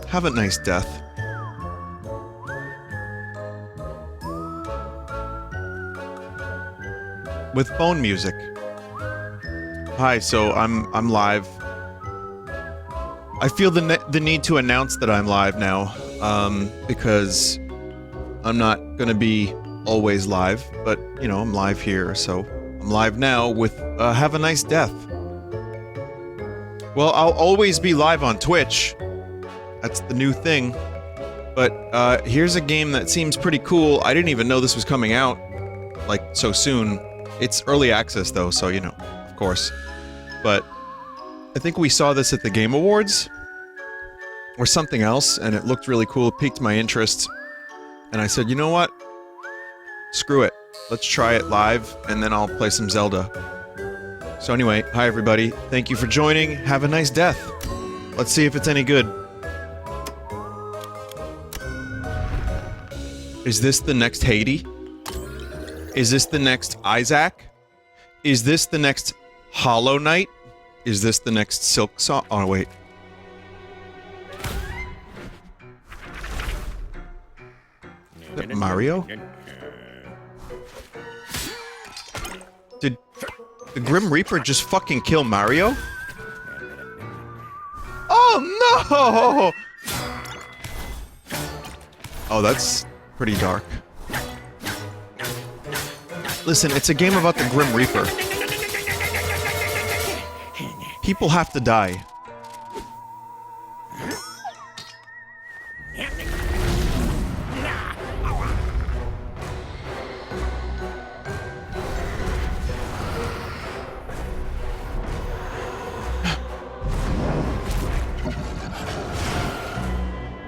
Have a nice death. With phone music. Hi, so I'm live. I feel the need to announce that I'm live now, because I'm not gonna be always live, but, you know, I'm live here, so I'm live now with, Have a Nice Death. Well, I'll always be live on Twitch. That's the new thing. But, here's a game that seems pretty cool. I didn't even know this was coming out, like, so soon. It's early access, though, so, you know, of course. But I think we saw this at the Game Awards, or something else, and it looked really cool, it piqued my interest. And I said, you know what? Screw it. Let's try it live, and then I'll play some Zelda. So anyway, hi everybody. Thank you for joining. Have a nice death. Let's see if it's any good. Is this the next Haiti? Is this the next Isaac? Is this the next Hollow Knight? Is this the next Silk Song? Oh, wait. Is that Mario? Did the Grim Reaper just fucking kill Mario? Oh no! Oh, that's pretty dark. Listen, it's a game about the Grim Reaper. People have to die.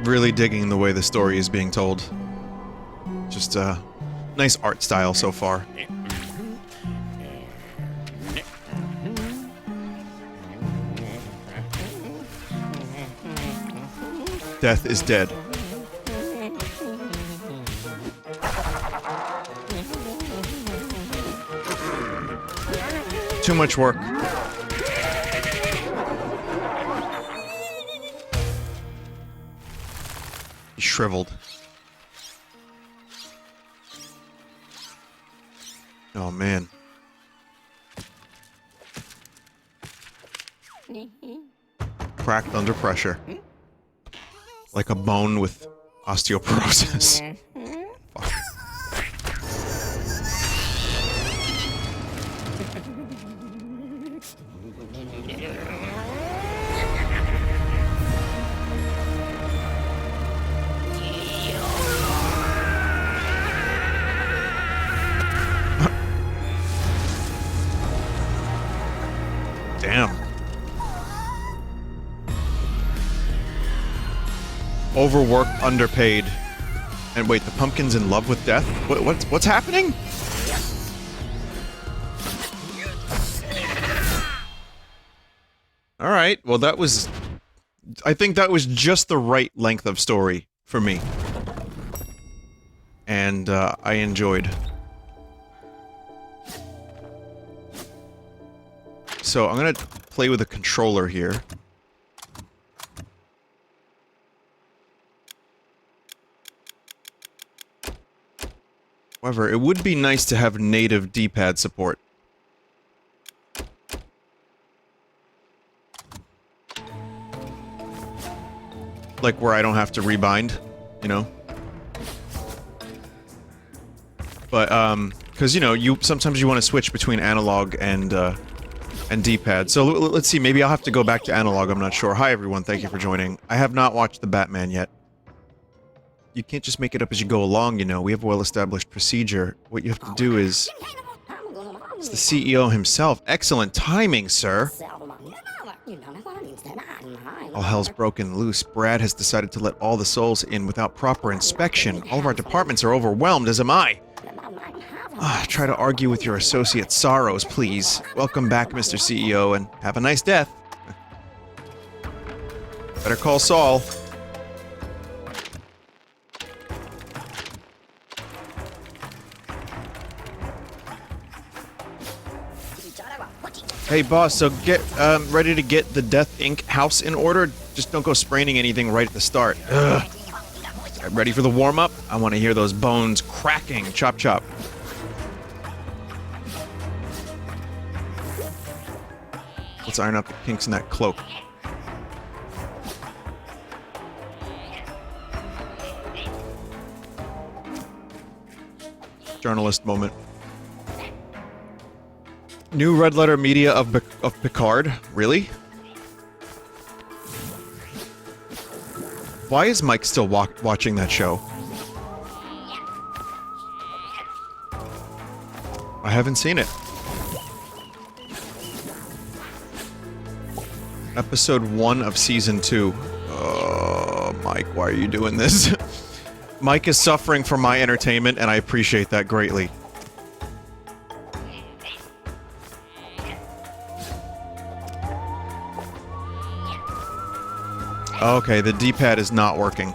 Really digging the way the story is being told. Just, nice art style so far. Death is dead. Too much work. He's shriveled. Oh man. Cracked under pressure. Like a bone with osteoporosis. Fuck. Damn. Overworked, underpaid. And wait, the pumpkin's in love with death? What's happening? Alright, well that was... I think that was just the right length of story for me. And, I enjoyed. So, I'm gonna play with a controller here. However, it would be nice to have native D-pad support. Like where I don't have to rebind, you know? But, because, you know, sometimes you want to switch between analog and D-pad. So let's see, maybe I'll have to go back to analog, I'm not sure. Hi everyone, thank you for joining. I have not watched The Batman yet. You can't just make it up as you go along, you know. We have a well-established procedure. What you have to do is... It's the CEO himself. Excellent timing, sir! All hell's broken loose. Brad has decided to let all the souls in without proper inspection. All of our departments are overwhelmed, as am I. Try to argue with your associate sorrows, please. Welcome back, Mr. CEO, and have a nice death. Better call Saul. Hey, boss, so get ready to get the Death Inc. house in order. Just don't go spraining anything right at the start. Ugh. Ready for the warm-up? I want to hear those bones cracking. Chop, chop. Let's iron out the kinks in that cloak. Journalist moment. New red letter media of Picard? Really? Why is Mike still watching that show? I haven't seen it. Episode 1 of Season 2. Oh, Mike, why are you doing this? Mike is suffering for my entertainment, and I appreciate that greatly. Okay, the D-pad is not working.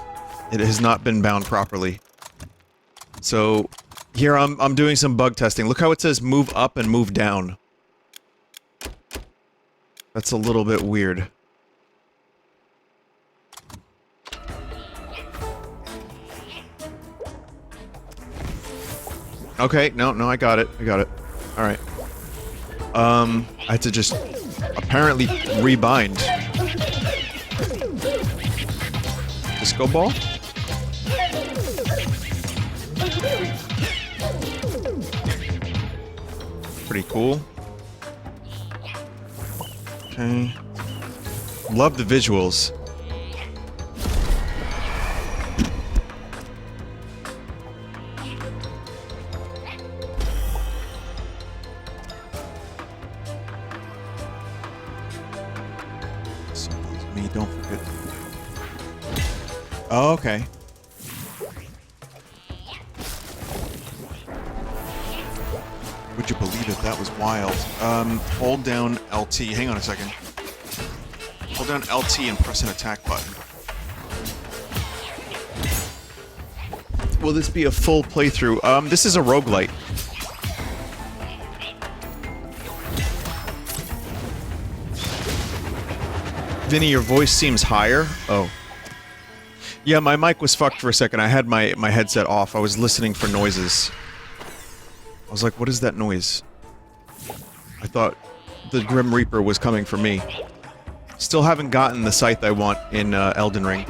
It has not been bound properly. So, here I'm doing some bug testing. Look how it says move up and move down. That's a little bit weird. Okay, no, I got it. Alright. I had to just apparently rebind. Disco ball? Pretty cool. Okay. Love the visuals. Me, don't forget. Oh, okay. Would you believe it? That was wild. Hold down LT. Hang on a second. Hold down LT and press an attack button. Will this be a full playthrough? This is a roguelite. Vinny, your voice seems higher. Oh. Yeah, my mic was fucked for a second. I had my headset off. I was listening for noises. I was like, what is that noise? I thought the Grim Reaper was coming for me. Still haven't gotten the scythe I want in Elden Ring.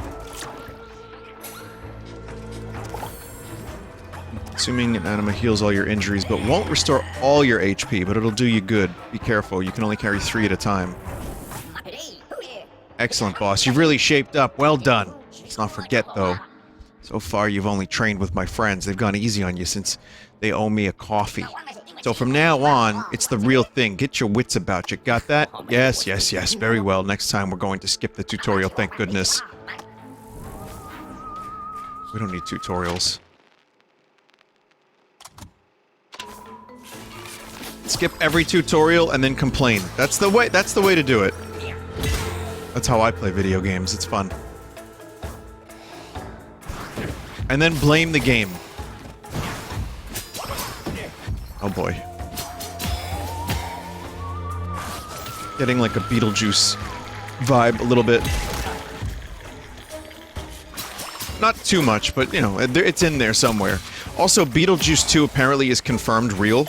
Assuming an anima heals all your injuries, but won't restore all your HP, but it'll do you good. Be careful, you can only carry 3 at a time. Excellent, boss. You've really shaped up. Well done. Let's not forget, though. So far, you've only trained with my friends. They've gone easy on you since they owe me a coffee. So from now on, it's the real thing. Get your wits about you. Got that? Yes, yes, yes. Very well. Next time, we're going to skip the tutorial. Thank goodness. We don't need tutorials. Skip every tutorial and then complain. That's the way to do it. That's how I play video games. It's fun. And then blame the game. Oh boy. Getting like a Beetlejuice vibe a little bit. Not too much, but you know, it's in there somewhere. Also, Beetlejuice 2 apparently is confirmed real.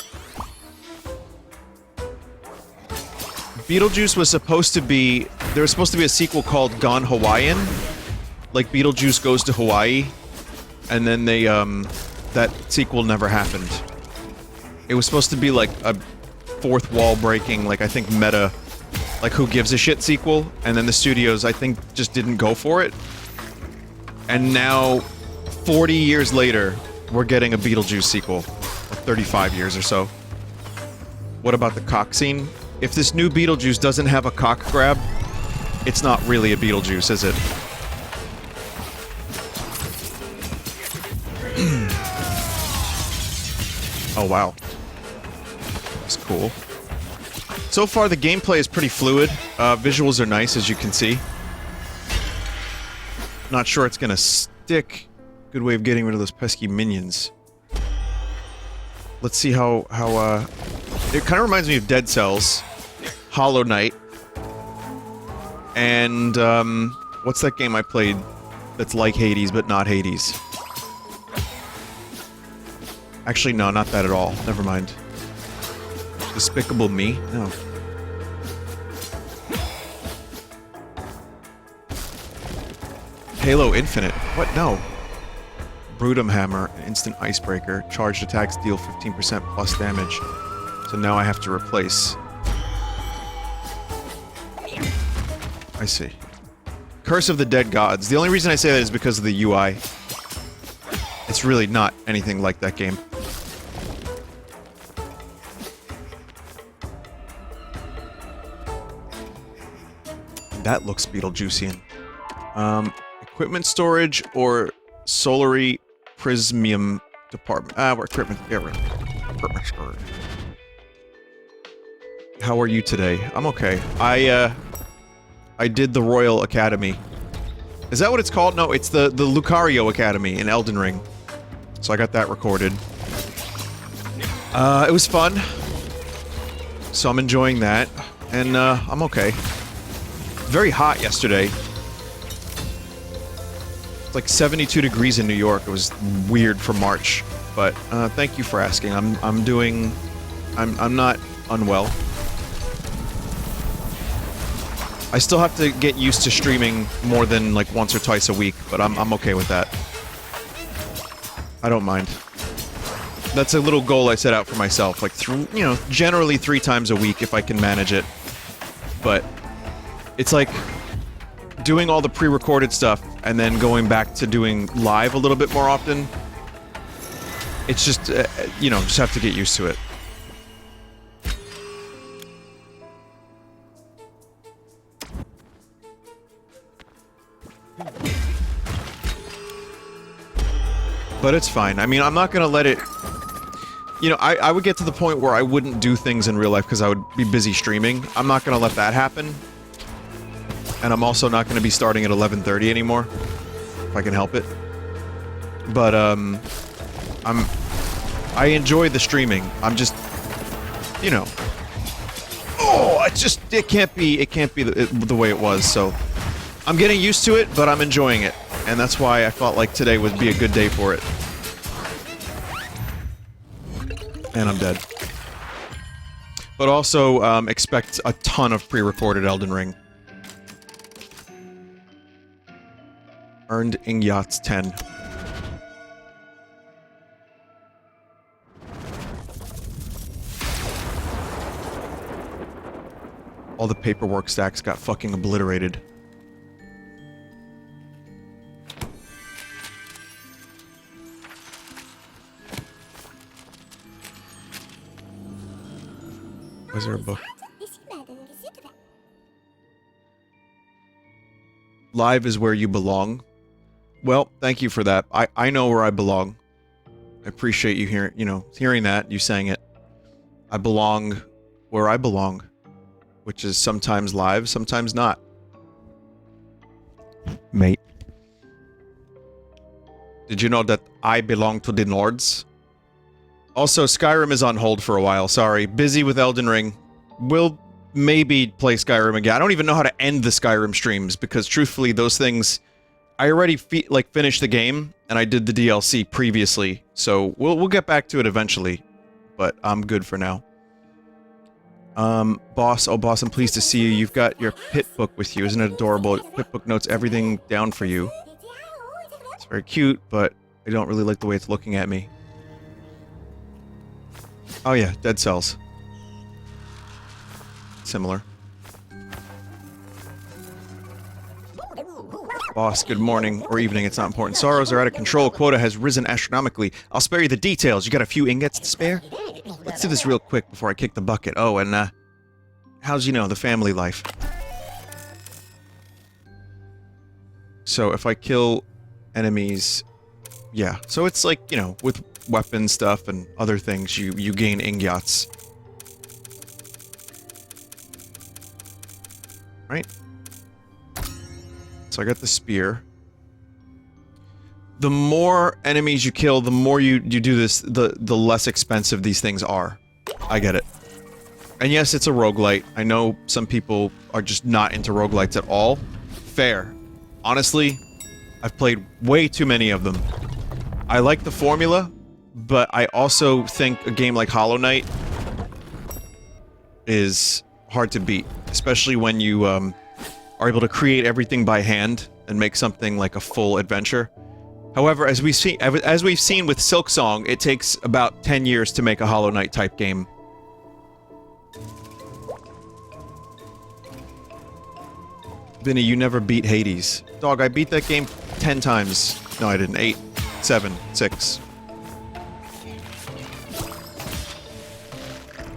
Beetlejuice was supposed to be... There was supposed to be a sequel called Gone Hawaiian. Like, Beetlejuice goes to Hawaii. And then they, that sequel never happened. It was supposed to be, like, a fourth wall breaking, like, I think meta... Like, who gives a shit sequel? And then the studios, I think, just didn't go for it. And now, 40 years later, we're getting a Beetlejuice sequel. Or 35 years or so. What about the cock scene? If this new Beetlejuice doesn't have a cock grab, it's not really a Beetlejuice, is it? Oh, wow. That's cool. So far, the gameplay is pretty fluid. Visuals are nice, as you can see. Not sure it's gonna stick. Good way of getting rid of those pesky minions. Let's see how it kind of reminds me of Dead Cells. Hollow Knight. And, what's that game I played that's like Hades, but not Hades? Actually, no, not that at all. Never mind. Despicable Me? No. Halo Infinite. What? No. Brutum Hammer, instant icebreaker. Charged attacks deal 15% plus damage. So now I have to replace. I see. Curse of the Dead Gods. The only reason I say that is because of the UI. It's really not anything like that game. That looks Beetlejuician. Equipment storage or solary prismium department. We're equipment. Yeah, we're equipment storage. How are you today? I'm okay. I did the Royal Academy. Is that what it's called? No, it's the Lucario Academy in Elden Ring. So I got that recorded. It was fun. So I'm enjoying that. And, I'm okay. Very hot yesterday. It's like 72 degrees in New York. It was weird for March. But, thank you for asking. I'm not unwell. I still have to get used to streaming more than, like, once or twice a week, but I'm okay with that. I don't mind. That's a little goal I set out for myself, like, you know, generally 3 times a week if I can manage it. But it's like doing all the pre-recorded stuff and then going back to doing live a little bit more often. It's just, you know, just have to get used to it. But it's fine. I mean, I'm not gonna let it... You know, I would get to the point where I wouldn't do things in real life because I would be busy streaming. I'm not gonna let that happen. And I'm also not gonna be starting at 11:30 anymore. If I can help it. But, I enjoy the streaming. I'm just... You know... Oh, it can't be the way it was, so... I'm getting used to it, but I'm enjoying it. And that's why I felt like today would be a good day for it. And I'm dead. But also, expect a ton of pre-recorded Elden Ring. Earned Ingyats 10. All the paperwork stacks got fucking obliterated. Was there a book? Live is where you belong. Well, thank you for that. I know where I belong. I appreciate you hearing that, you saying it. I belong where I belong. Which is sometimes live, sometimes not. Mate. Did you know that I belong to the Nords? Also, Skyrim is on hold for a while, sorry. Busy with Elden Ring. We'll maybe play Skyrim again. I don't even know how to end the Skyrim streams, because truthfully, those things... I already finished the game, and I did the DLC previously, so we'll get back to it eventually. But I'm good for now. Boss, oh boss, I'm pleased to see you. You've got your pit book with you, isn't it adorable? Pit book notes everything down for you. It's very cute, but I don't really like the way it's looking at me. Oh yeah, Dead Cells. Similar. Boss, good morning or evening, it's not important. Sorrows are out of control, quota has risen astronomically. I'll spare you the details. You got a few ingots to spare? Let's do this real quick before I kick the bucket. Oh, and, how's, the family life? So, if I kill enemies... Yeah, so it's like, with weapon stuff and other things, you gain ingots. Right? So I got the spear. The more enemies you kill, the more you do this, the less expensive these things are. I get it. And yes, it's a roguelite. I know some people are just not into roguelites at all. Fair. Honestly, I've played way too many of them. I like the formula, but I also think a game like Hollow Knight is hard to beat, especially when you are able to create everything by hand and make something like a full adventure. However, as we've seen with Silksong, it takes about 10 years to make a Hollow Knight type game. Vinny, you never beat Hades. Dog, I beat that game 10 times. No, I didn't. 8, 7, 6.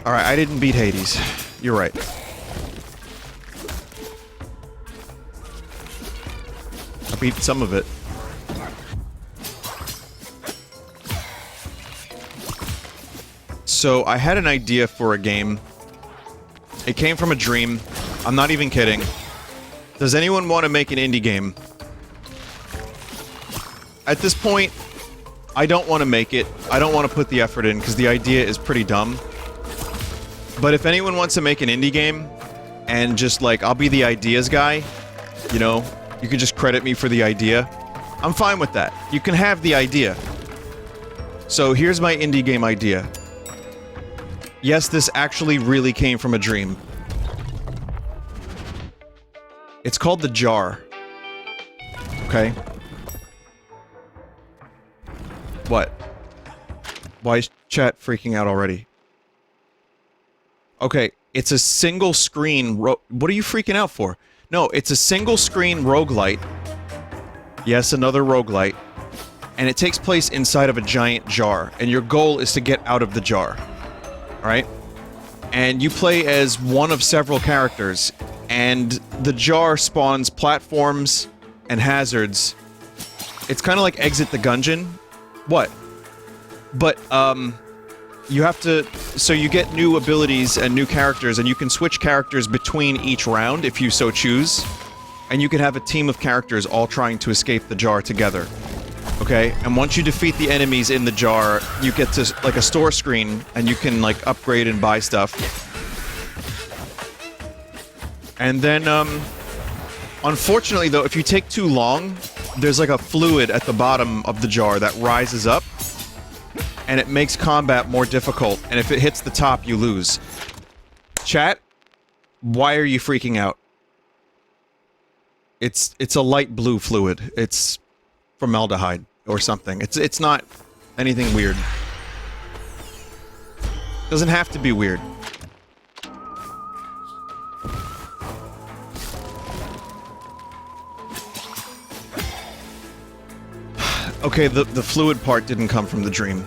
Alright, I didn't beat Hades. You're right. I beat some of it. So, I had an idea for a game. It came from a dream. I'm not even kidding. Does anyone want to make an indie game? At this point, I don't want to make it. I don't want to put the effort in, because the idea is pretty dumb. But if anyone wants to make an indie game, and just, like, I'll be the ideas guy, you know, you can just credit me for the idea, I'm fine with that. You can have the idea. So here's my indie game idea. Yes, this actually really came from a dream. It's called The Jar. Okay? What? Why is chat freaking out already? Okay, it's a single screen what are you freaking out for? No, it's a single screen roguelite. Yes, another roguelite. And it takes place inside of a giant jar, and your goal is to get out of the jar. Alright? And you play as one of several characters, and the jar spawns platforms and hazards. It's kind of like Exit the Gungeon. What? But, you have to... So you get new abilities and new characters, and you can switch characters between each round if you so choose. And you can have a team of characters all trying to escape the jar together. Okay? And once you defeat the enemies in the jar, you get to, like, a store screen, and you can, like, upgrade and buy stuff. And then, unfortunately, though, if you take too long, there's, like, a fluid at the bottom of the jar that rises up, and it makes combat more difficult, and if it hits the top, you lose. Chat? Why are you freaking out? It's a light blue fluid. It's formaldehyde or something. It's not anything weird. Doesn't have to be weird. Okay, the fluid part didn't come from the dream.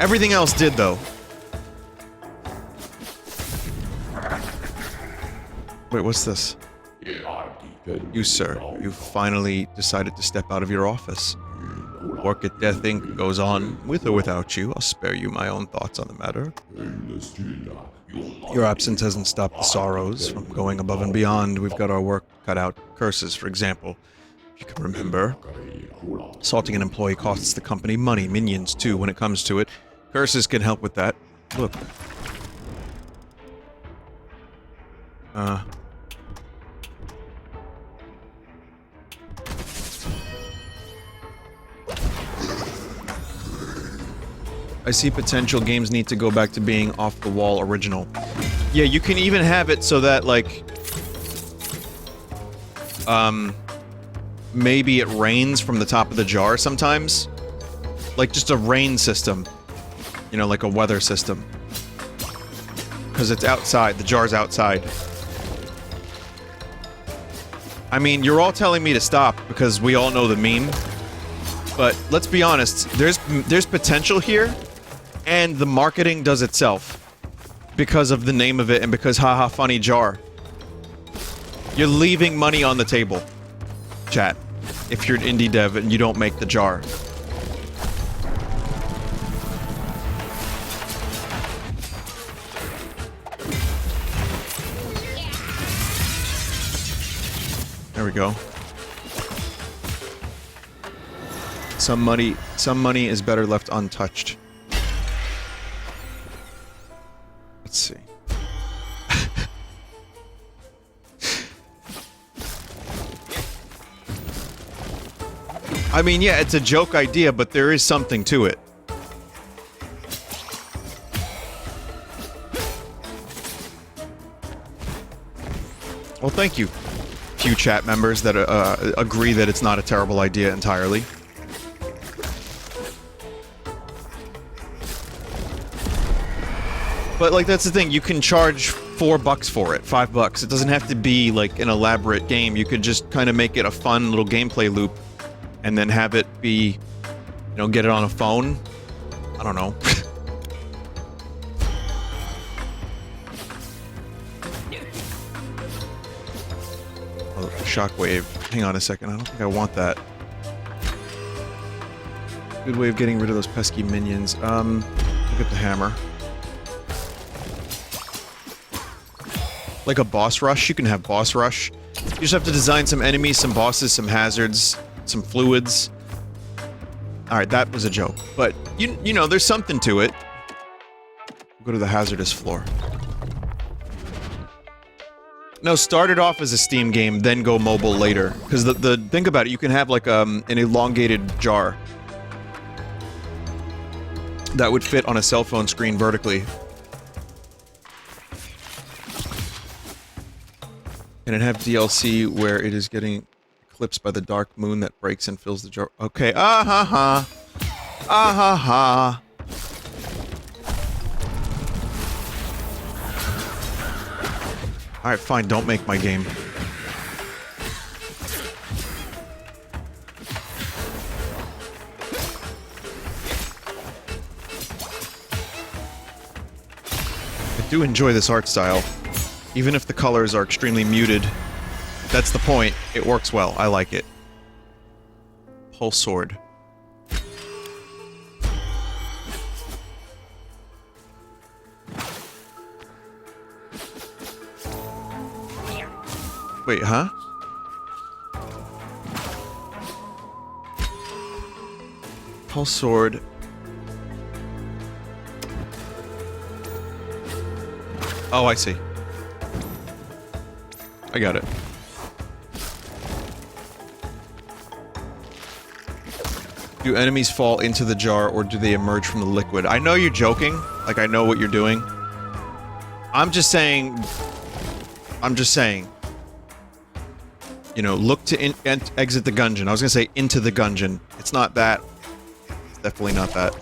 Everything else did, though. Wait, what's this? You, sir, you finally decided to step out of your office. Work at Death Inc. goes on, with or without you. I'll spare you my own thoughts on the matter. Your absence hasn't stopped the sorrows from going above and beyond. We've got our work cut out. Curses, for example. If you can remember. Assaulting an employee costs the company money. Minions, too, when it comes to it. Curses can help with that. Look. I see potential. Games need to go back to being off-the-wall original. Yeah, you can even have it so that, like... maybe it rains from the top of the jar sometimes. Like, just a rain system. You know, like a weather system. Because it's outside. The jar's outside. I mean, you're all telling me to stop because we all know the meme. But let's be honest, there's potential here, and the marketing does itself. Because of the name of it and because haha funny jar. You're leaving money on the table. Chat. If you're an indie dev and you don't make the jar. There we go. Some money is better left untouched. Let's see. I mean, yeah, it's a joke idea, but there is something to it. Well, thank you, few chat members that agree that it's not a terrible idea entirely. But, like, that's the thing, you can charge $4 for it, $5. It doesn't have to be, like, an elaborate game. You could just kind of make it a fun little gameplay loop, and then have it be, you know, get it on a phone. I don't know. Oh, shockwave. Hang on a second, I don't think I want that. Good way of getting rid of those pesky minions. Look at the hammer. Like a boss rush, you can have boss rush. You just have to design some enemies, some bosses, some hazards, some fluids. Alright, that was a joke. But, you know, there's something to it. Go to the hazardous floor. No, start it off as a Steam game, then go mobile later. Because think about it, you can have like an elongated jar that would fit on a cell phone screen vertically. And it have DLC where it is getting eclipsed by the dark moon that breaks and fills the jar. Okay, ah-ha-ha. Ah-ha-ha. Alright, fine, don't make my game. I do enjoy this art style. Even if the colors are extremely muted, that's the point. It works well. I like it. Pulse sword. Wait, huh? Pulse sword. Oh, I see. I got it. Do enemies fall into the jar, or do they emerge from the liquid? I know you're joking. Like, I know what you're doing. I'm just saying... You know, look to exit the gungeon. I was gonna say into the gungeon. It's not that. It's definitely not that.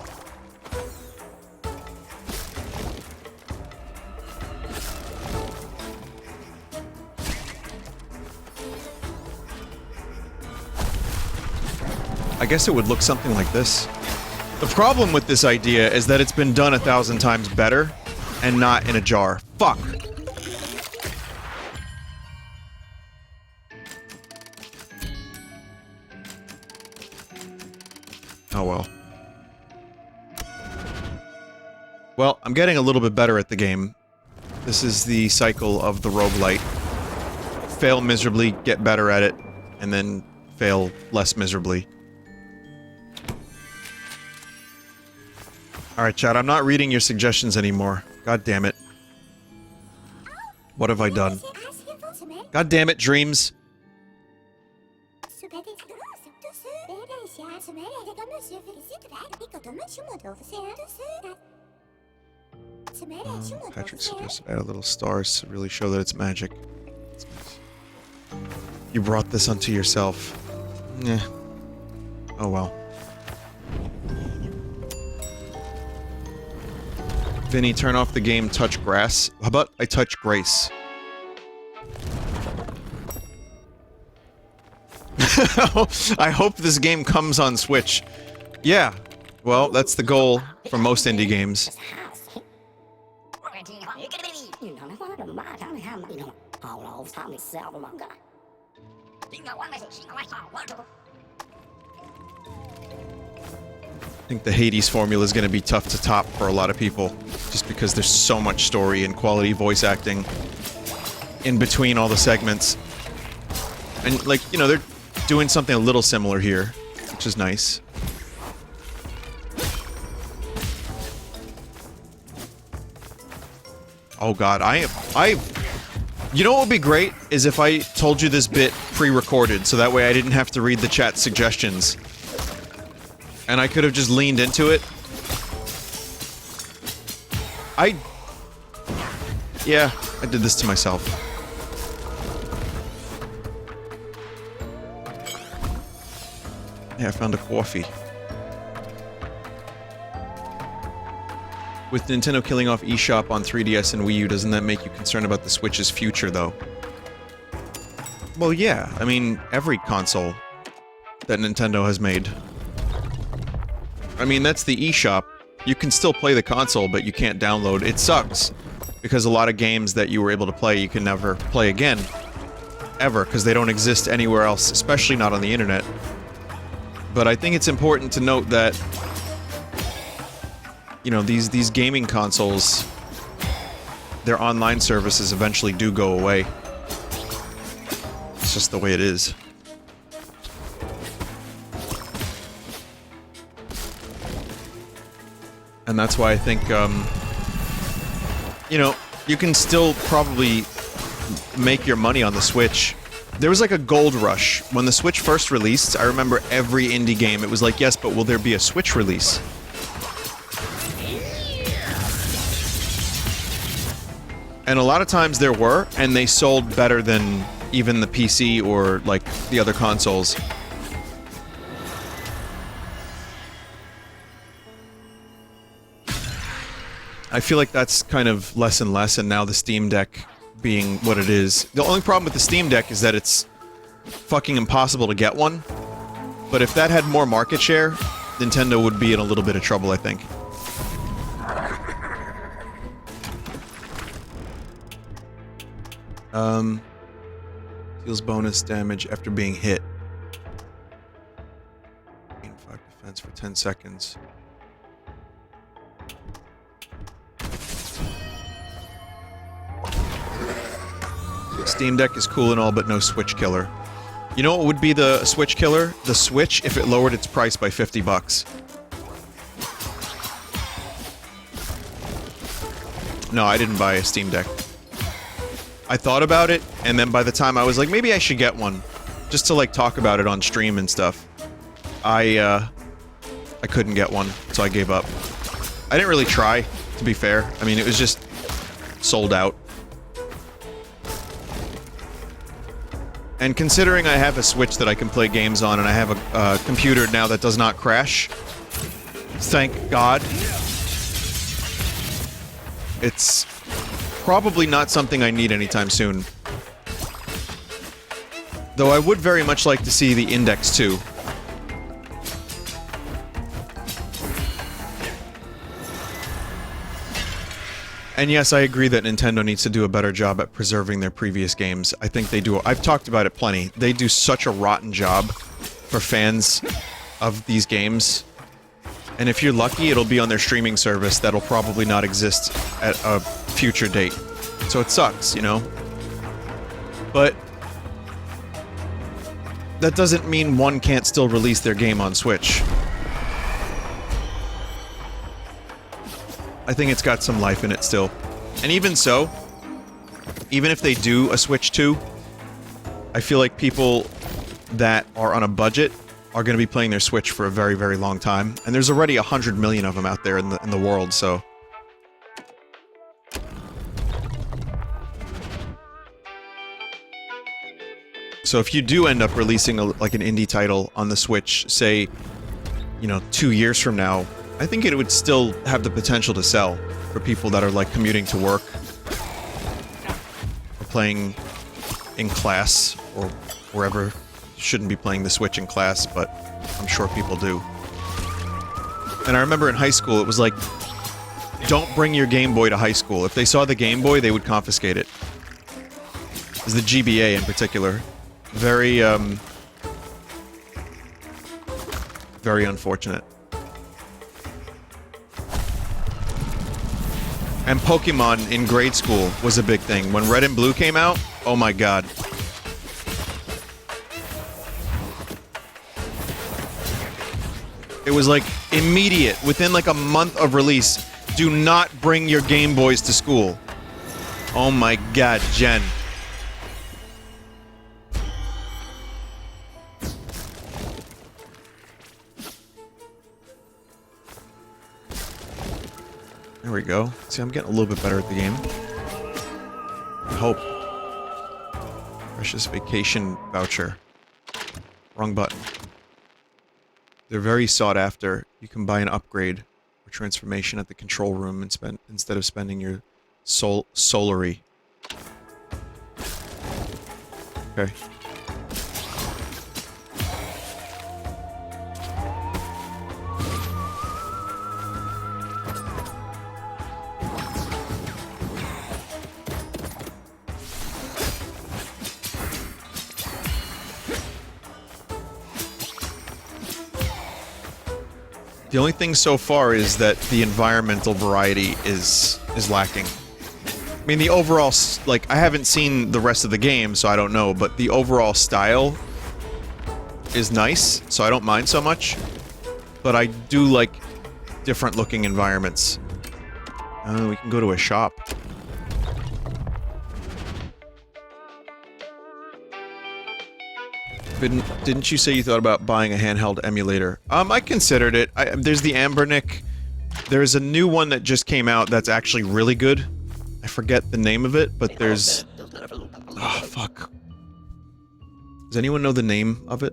I guess it would look something like this. The problem with this idea is that it's been done 1,000 times better, and not in a jar. Fuck! Oh well. Well, I'm getting a little bit better at the game. This is the cycle of the roguelite. Fail miserably, get better at it, and then fail less miserably. Alright, chat, I'm not reading your suggestions anymore. God damn it. What have I done? God damn it, dreams! Patrick suggested add a little stars to really show that it's magic. You brought this unto yourself. Yeah. Oh well. Vinny, turn off the game touch grass. How about I touch grace? I hope this game comes on Switch. Yeah. Well, that's the goal for most indie games. I think the Hades formula is going to be tough to top for a lot of people, just because there's so much story and quality voice acting in between all the segments. And, like, you know, they're doing something a little similar here, which is nice. Oh god, you know what would be great is if I told you this bit pre-recorded, so that way I didn't have to read the chat suggestions. And I could have just leaned into it. Yeah, I did this to myself. Yeah, I found a coffee. With Nintendo killing off eShop on 3DS and Wii U, doesn't that make you concerned about the Switch's future, though? Well, yeah. I mean, every console that Nintendo has made. I mean, that's the eShop. You can still play the console, but you can't download. It sucks, because a lot of games that you were able to play, you can never play again. Ever, because they don't exist anywhere else, especially not on the internet. But I think it's important to note that, you know, these gaming consoles, their online services eventually do go away. It's just the way it is. And that's why I think, you know, you can still probably make your money on the Switch. There was like a gold rush. When the Switch first released, I remember every indie game, it was like, yes, but will there be a Switch release? And a lot of times there were, and they sold better than even the PC or, like, the other consoles. I feel like that's kind of less and less, and now the Steam Deck being what it is. The only problem with the Steam Deck is that it's fucking impossible to get one. But if that had more market share, Nintendo would be in a little bit of trouble, I think. Deals bonus damage after being hit. Gain 5 defense for 10 seconds. Steam Deck is cool and all, but no Switch killer. You know what would be the Switch killer? The Switch, if it lowered its price by 50 bucks. No, I didn't buy a Steam Deck. I thought about it, and then by the time I was like, maybe I should get one. Just to, like, talk about it on stream and stuff. I couldn't get one, so I gave up. I didn't really try, to be fair. I mean, it was just sold out. And considering I have a Switch that I can play games on, and I have a computer now that does not crash, thank God, it's probably not something I need anytime soon. Though I would very much like to see the Index 2. And yes, I agree that Nintendo needs to do a better job at preserving their previous games. I think they do. I've talked about it plenty. They do such a rotten job for fans of these games. And if you're lucky, it'll be on their streaming service that'll probably not exist at a future date. So it sucks, you know? But that doesn't mean one can't still release their game on Switch. I think it's got some life in it still. And even so, even if they do a Switch 2, I feel like people that are on a budget are going to be playing their Switch for a very, very long time. And there's already 100 million of them out there in the world, so... So if you do end up releasing like an indie title on the Switch, say, you know, 2 years from now, I think it would still have the potential to sell for people that are, like, commuting to work, or playing in class, or wherever. Shouldn't be playing the Switch in class, but I'm sure people do. And I remember in high school, it was like, don't bring your Game Boy to high school. If they saw the Game Boy, they would confiscate it. It was the GBA in particular. Very, very unfortunate. And Pokemon in grade school was a big thing. When Red and Blue came out, oh my god. It was like immediate, within like a month of release, do not bring your Game Boys to school. Oh my god, Jen. There we go. See, I'm getting a little bit better at the game. I hope. Precious vacation voucher. Wrong button. They're very sought after. You can buy an upgrade or transformation at the control room and spend instead of spending your solary. Okay. The only thing so far is that the environmental variety is lacking. I mean, the overall, like, I haven't seen the rest of the game, so I don't know, but the overall style is nice, so I don't mind so much. But I do like different looking environments. We can go to a shop. Didn't you say you thought about buying a handheld emulator? I considered it. There's the Ambernick. There's a new one that just came out that's actually really good. I forget the name of it, but there's... Oh, fuck. Does anyone know the name of it?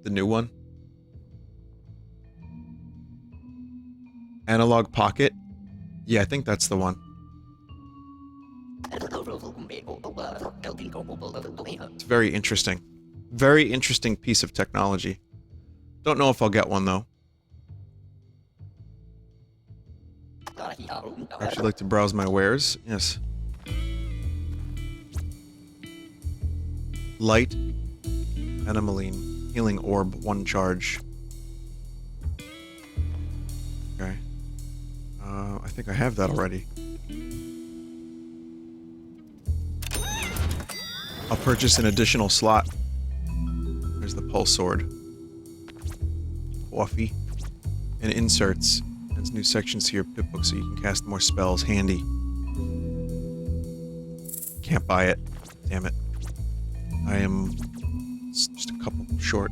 The new one? Analog Pocket? Yeah, I think that's the one. It's very interesting. Very interesting piece of technology. Don't know if I'll get one, though. I'd actually like to browse my wares. Yes. Light. Enameline. Healing Orb. 1 charge. Okay. I think I have that already. I'll purchase an additional slot. There's the pulse sword. Coffee. And inserts. Adds new sections to your pip book so you can cast more spells. Handy. Can't buy it. Damn it. I am just a couple short.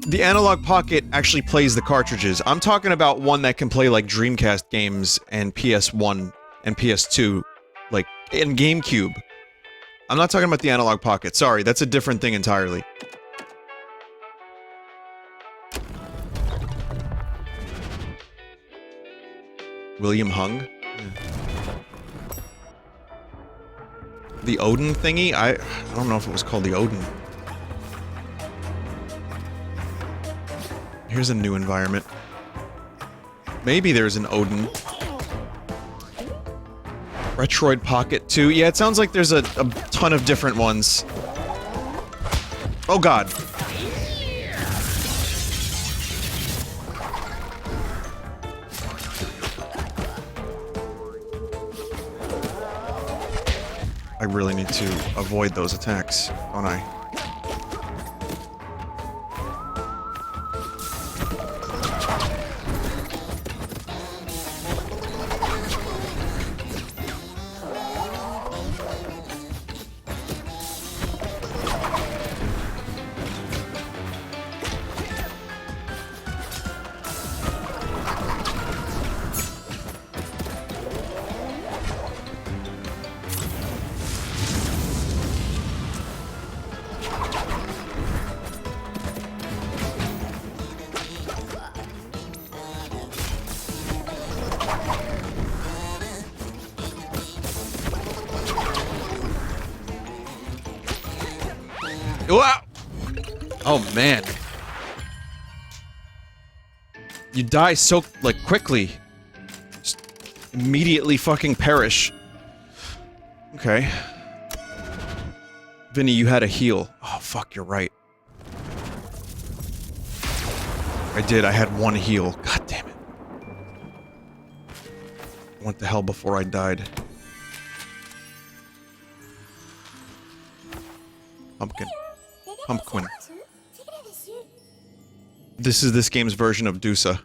The Analog Pocket actually plays the cartridges. I'm talking about one that can play like Dreamcast games and PS1 and PS2. Like, in GameCube. I'm not talking about the Analog Pocket. Sorry, that's a different thing entirely. William Hung? Yeah. The Odin thingy? I don't know if it was called the Odin. Here's a new environment. Maybe there's an Odin. Retroid Pocket 2. Yeah, it sounds like there's a ton of different ones. Oh god. I really need to avoid those attacks, don't I? Wow! Oh man. You die so, like, quickly. Just immediately fucking perish. Okay. Vinny, you had a heal. Oh, fuck, you're right. I did, I had 1 heal. God damn it. I went to hell before I died. Pumpkin. Pumpkin. This is this game's version of Dusa.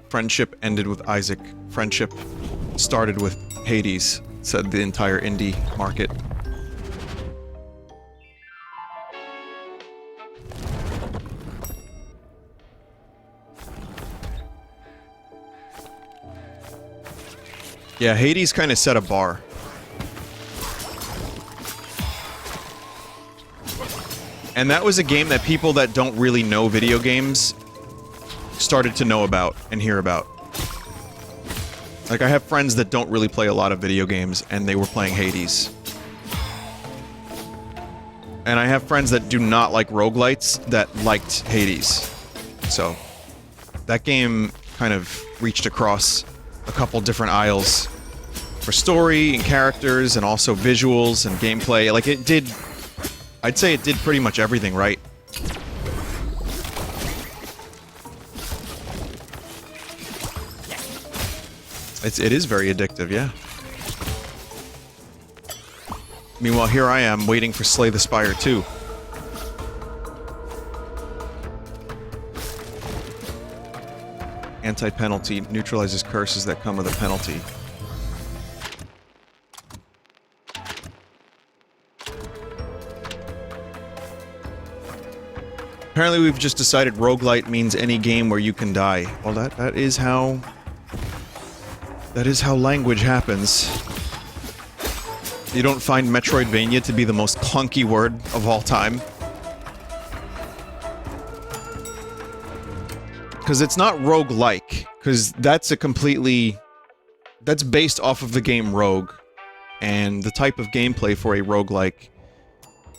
Friendship ended with Isaac. Friendship started with Hades, said the entire indie market. Yeah, Hades kind of set a bar. And that was a game that people that don't really know video games started to know about and hear about. Like, I have friends that don't really play a lot of video games, and they were playing Hades. And I have friends that do not like roguelites that liked Hades. So, that game kind of reached across a couple different aisles for story and characters and also visuals and gameplay. Like, it did... I'd say it did pretty much everything right. It is very addictive, yeah. Meanwhile, here I am, waiting for Slay the Spire 2. Anti-penalty neutralizes curses that come with a penalty. Apparently we've just decided roguelite means any game where you can die. Well, that is how language happens. You don't find Metroidvania to be the most clunky word of all time. Because it's not roguelike, because that's a completely... That's based off of the game Rogue. And the type of gameplay for a roguelike,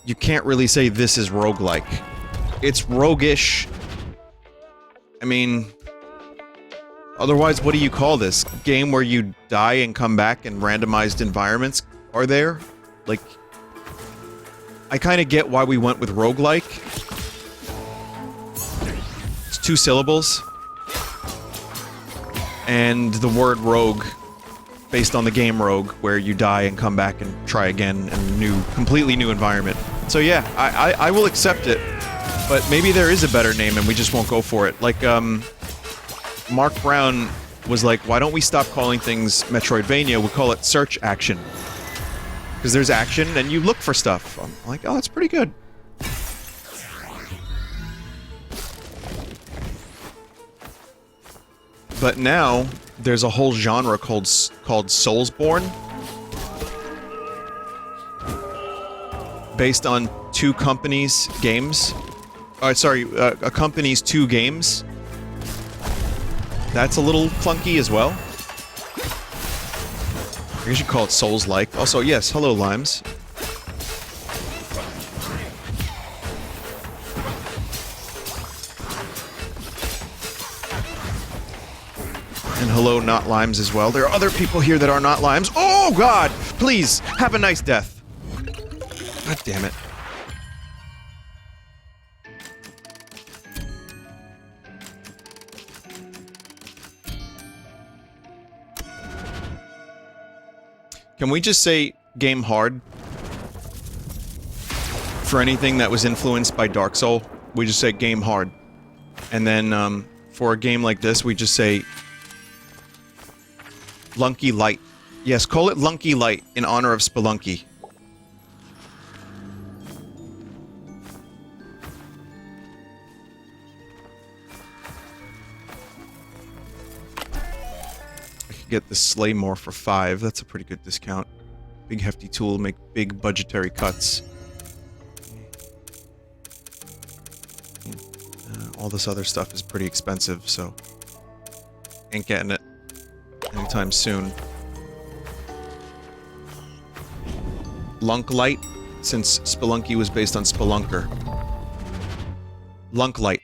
you can't really say this is roguelike. It's roguish. I mean... Otherwise, what do you call this? Game where you die and come back and randomized environments are there? Like... I kinda get why we went with roguelike. It's 2 syllables. And the word rogue, based on the game Rogue, where you die and come back and try again in a completely new environment. So yeah, I will accept it. But maybe there is a better name and we just won't go for it. Like, Mark Brown was like, why don't we stop calling things Metroidvania, we'll call it search action. Because there's action and you look for stuff. I'm like, oh, that's pretty good. But now, there's a whole genre called Soulsborne. Based on 2 companies' games. A company's 2 games. That's a little clunky as well. I guess you call it Souls-like. Also, yes, hello, Limes. And hello, not Limes as well. There are other people here that are not Limes. Oh, God! Please, have a nice death. God damn it. Can we just say game hard? For anything that was influenced by Dark Soul, we just say game hard. And then, for a game like this, we just say Lunky Light. Yes, call it Lunky Light in honor of Spelunky. Get the Slaymore for 5. That's a pretty good discount. Big hefty tool, make big budgetary cuts. All this other stuff is pretty expensive, so ain't getting it anytime soon. Lunklight, since Spelunky was based on Spelunker. Lunklight.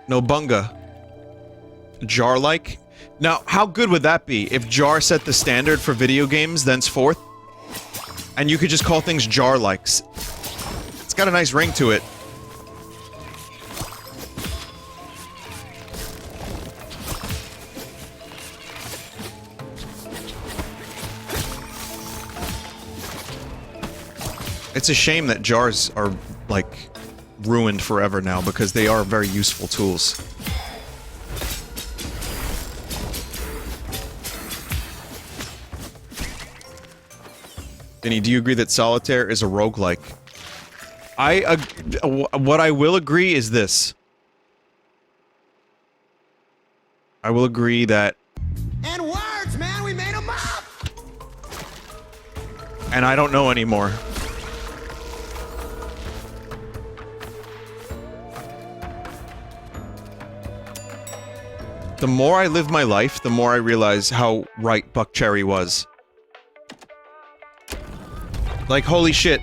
No bunga. Jar-like? Now, how good would that be if Jar set the standard for video games thenceforth? And you could just call things Jar-likes. It's got a nice ring to it. It's a shame that jars are, like, ruined forever now, because they are very useful tools. Vinny, do you agree that Solitaire is a roguelike? What I will agree is this. I will agree that... And words, man! We made them up! And I don't know anymore. The more I live my life, the more I realize how right Buck Cherry was. Like, holy shit.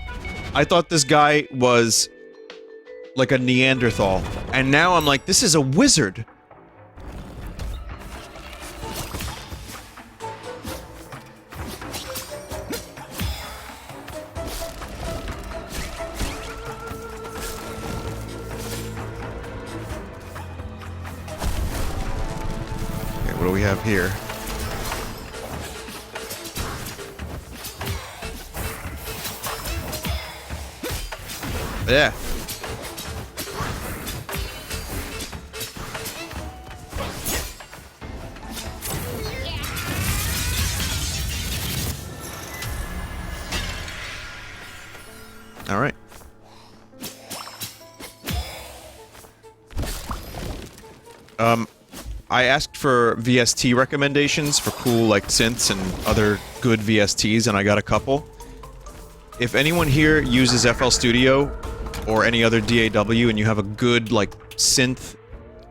I thought this guy was like a Neanderthal. And now I'm like, this is a wizard. Okay, what do we have here? Yeah. All right. I asked for VST recommendations for cool, like, synths and other good VSTs, and I got a couple. If anyone here uses FL Studio or any other DAW and you have a good, like, synth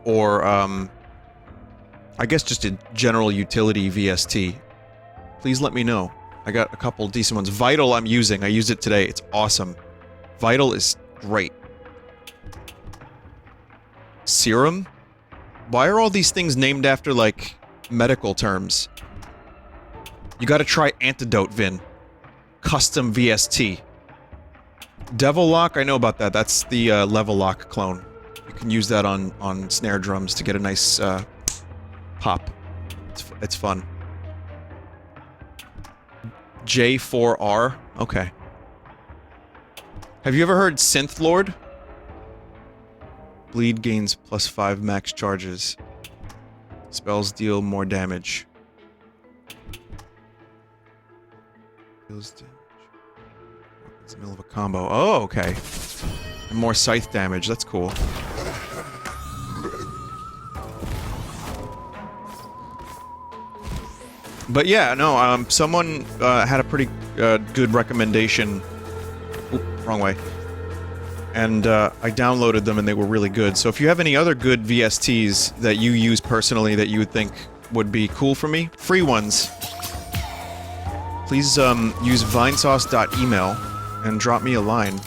or, I guess just a general utility VST, please let me know. I got a couple decent ones. Vital I'm using. I used it today. It's awesome. Vital is great. Serum? Why are all these things named after, like, medical terms? You gotta try Antidote, Vin. Custom VST. Devil Lock, I know about that. That's the Level Lock clone. You can use that on snare drums to get a nice pop. It's fun. J4R? Okay. Have you ever heard Synth Lord? Bleed gains +5 max charges. Spells deal more damage. Deals damage. It's the middle of a combo. Oh, okay. And more scythe damage. That's cool. But yeah, no, someone had a pretty good recommendation. Oop, wrong way. And I downloaded them and they were really good. So if you have any other good VSTs that you use personally that you would think would be cool for me, free ones, please use vinesauce.email and drop me a line.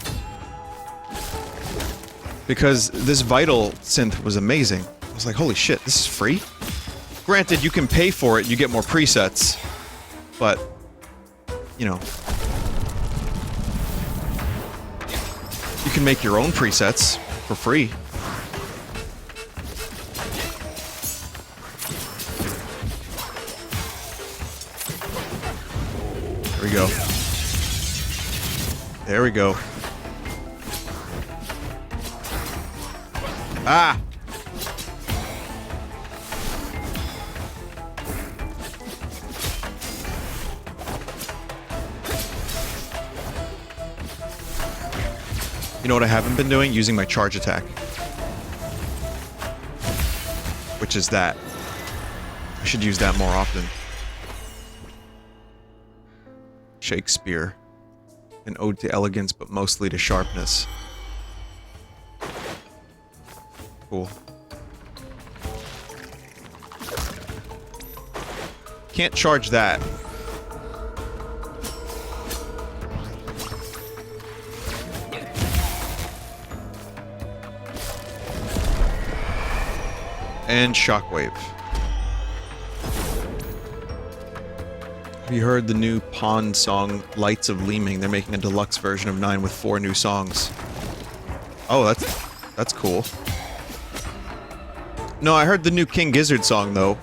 Because this Vital synth was amazing. I was like, holy shit, this is free? Granted, you can pay for it, you get more presets, but, you know, you can make your own presets for free. There we go. There we go. Ah! You know what I haven't been doing? Using my charge attack. Which is that. I should use that more often. Shakespeare. An ode to elegance, but mostly to sharpness. Cool. Can't charge that. And Shockwave. Have you heard the new Pond song, Lights of Leaming? They're making a deluxe version of 9 with 4 new songs. Oh, that's cool. No, I heard the new King Gizzard song, though.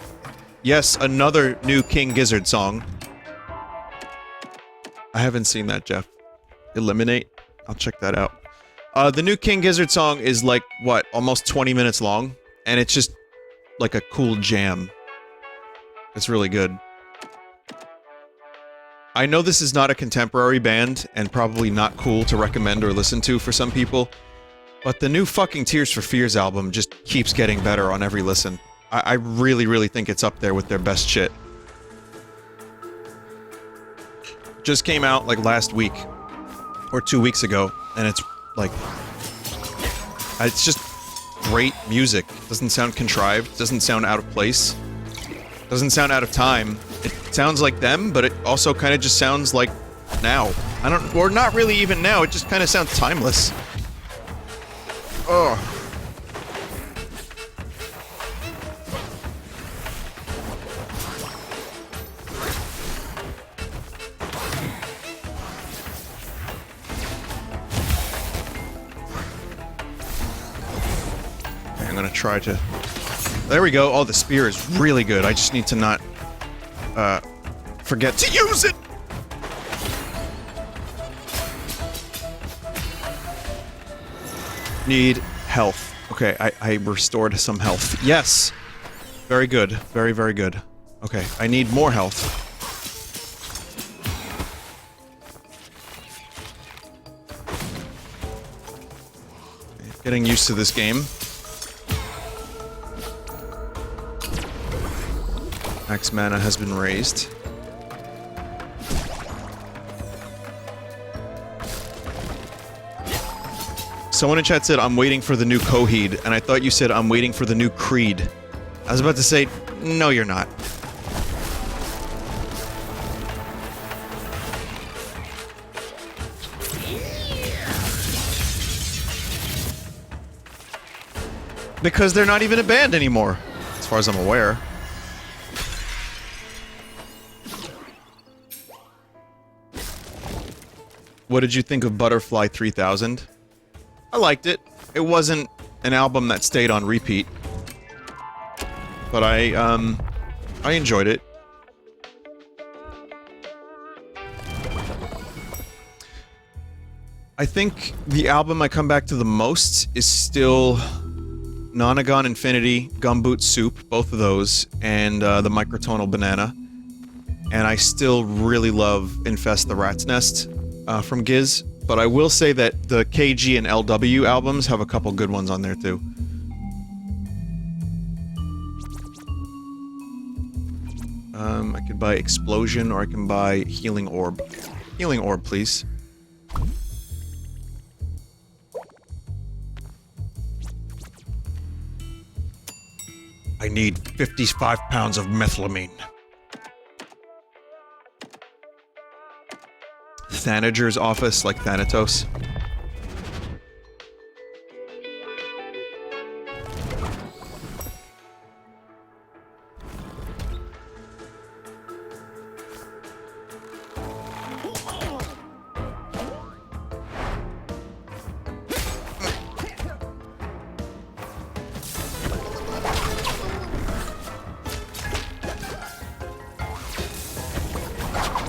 Yes, another new King Gizzard song. I haven't seen that, Jeff. Eliminate? I'll check that out. The new King Gizzard song is like, what, almost 20 minutes long? And it's just like a cool jam. It's really good. I know this is not a contemporary band, and probably not cool to recommend or listen to for some people, but the new fucking Tears for Fears album just keeps getting better on every listen. I really, really think it's up there with their best shit. Just came out, like, last week. Or 2 weeks ago, and it's, like... It's just great music. Doesn't sound contrived, doesn't sound out of place. Doesn't sound out of time. It sounds like them, but it also kind of just sounds like now. Or not really even now, it just kind of sounds timeless. Ugh. Okay, I'm gonna try to... There we go. Oh, the spear is really good. I just need to not, forget to use it! Need health. Okay, I restored some health. Yes! Very good. Very, very good. Okay, I need more health. Okay, getting used to this game. Max mana has been raised. Someone in chat said, I'm waiting for the new Coheed, and I thought you said, I'm waiting for the new Creed. I was about to say, no, you're not. Because they're not even a band anymore, as far as I'm aware. What did you think of Butterfly 3000? I liked it. It wasn't an album that stayed on repeat. But I enjoyed it. I think the album I come back to the most is still Nonagon Infinity, Gumboot Soup, both of those, and the Microtonal Banana. And I still really love Infest the Rat's Nest. From Giz, but I will say that the KG and LW albums have a couple good ones on there too. I could buy Explosion or I can buy Healing Orb. Healing Orb, please. I need 55 pounds of methylamine. Thanager's office, like Thanatos.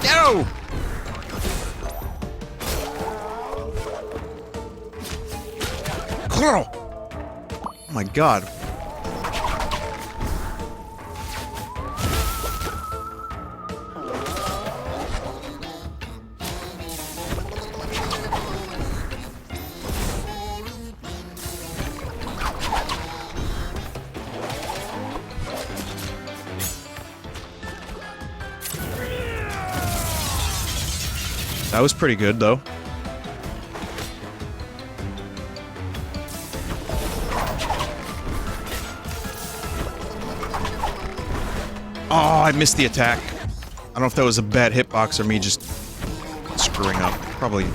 No! Oh my god. That was pretty good, though. Oh, I missed the attack. I don't know if that was a bad hitbox or me just screwing up. Probably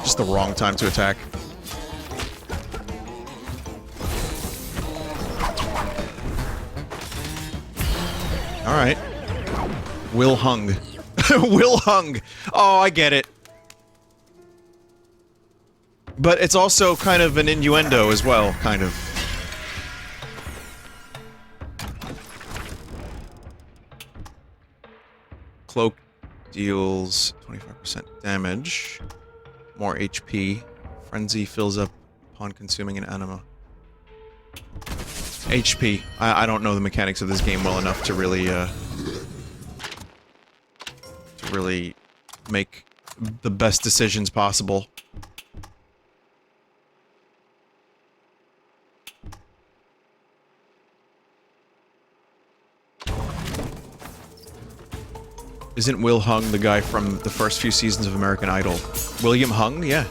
just the wrong time to attack. Alright. Will hung. Will hung! Oh, I get it. But it's also kind of an innuendo as well, kind of. Cloak deals 25% damage. more HP. Frenzy fills up upon consuming an anima. HP. I don't know the mechanics of this game well enough to really make the best decisions possible. Isn't Will Hung the guy from the first few seasons of American Idol? William Hung? Yeah.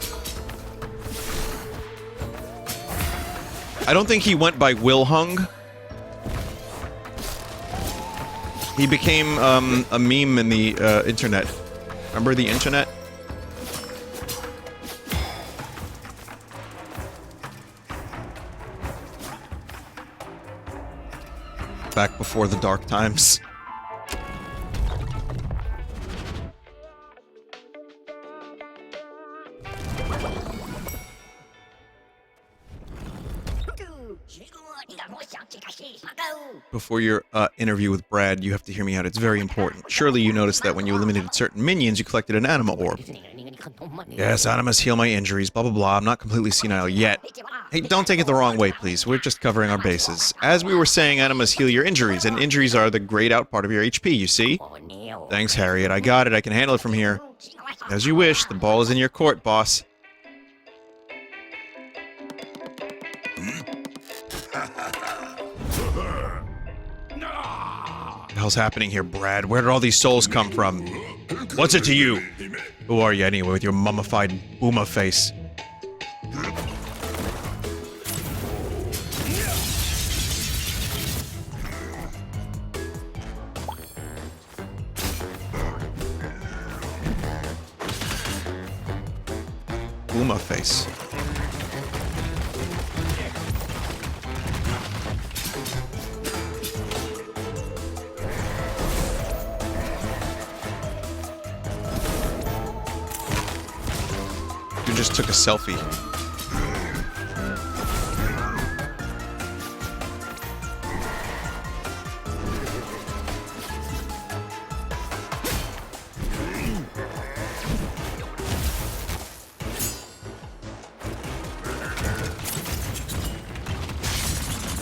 I don't think he went by Will Hung. He became, a meme in the, internet. Remember the internet? Back before the dark times. Before your interview with Brad, you have to hear me out. It's very important. Surely you noticed that when you eliminated certain minions, you collected an anima orb. Yes, animas heal my injuries, blah blah blah. I'm not completely senile yet. Hey, don't take it the wrong way, please. We're just covering our bases. As we were saying, animas heal your injuries, and injuries are the grayed out part of your HP, you see? Thanks, Harriet. I got it. I can handle it from here. As you wish. The ball is in your court, boss. What the hell's happening here, Brad? Where did all these souls come from? What's it to you? Who are you anyway with your mummified booma face? Booma face. Just took a selfie.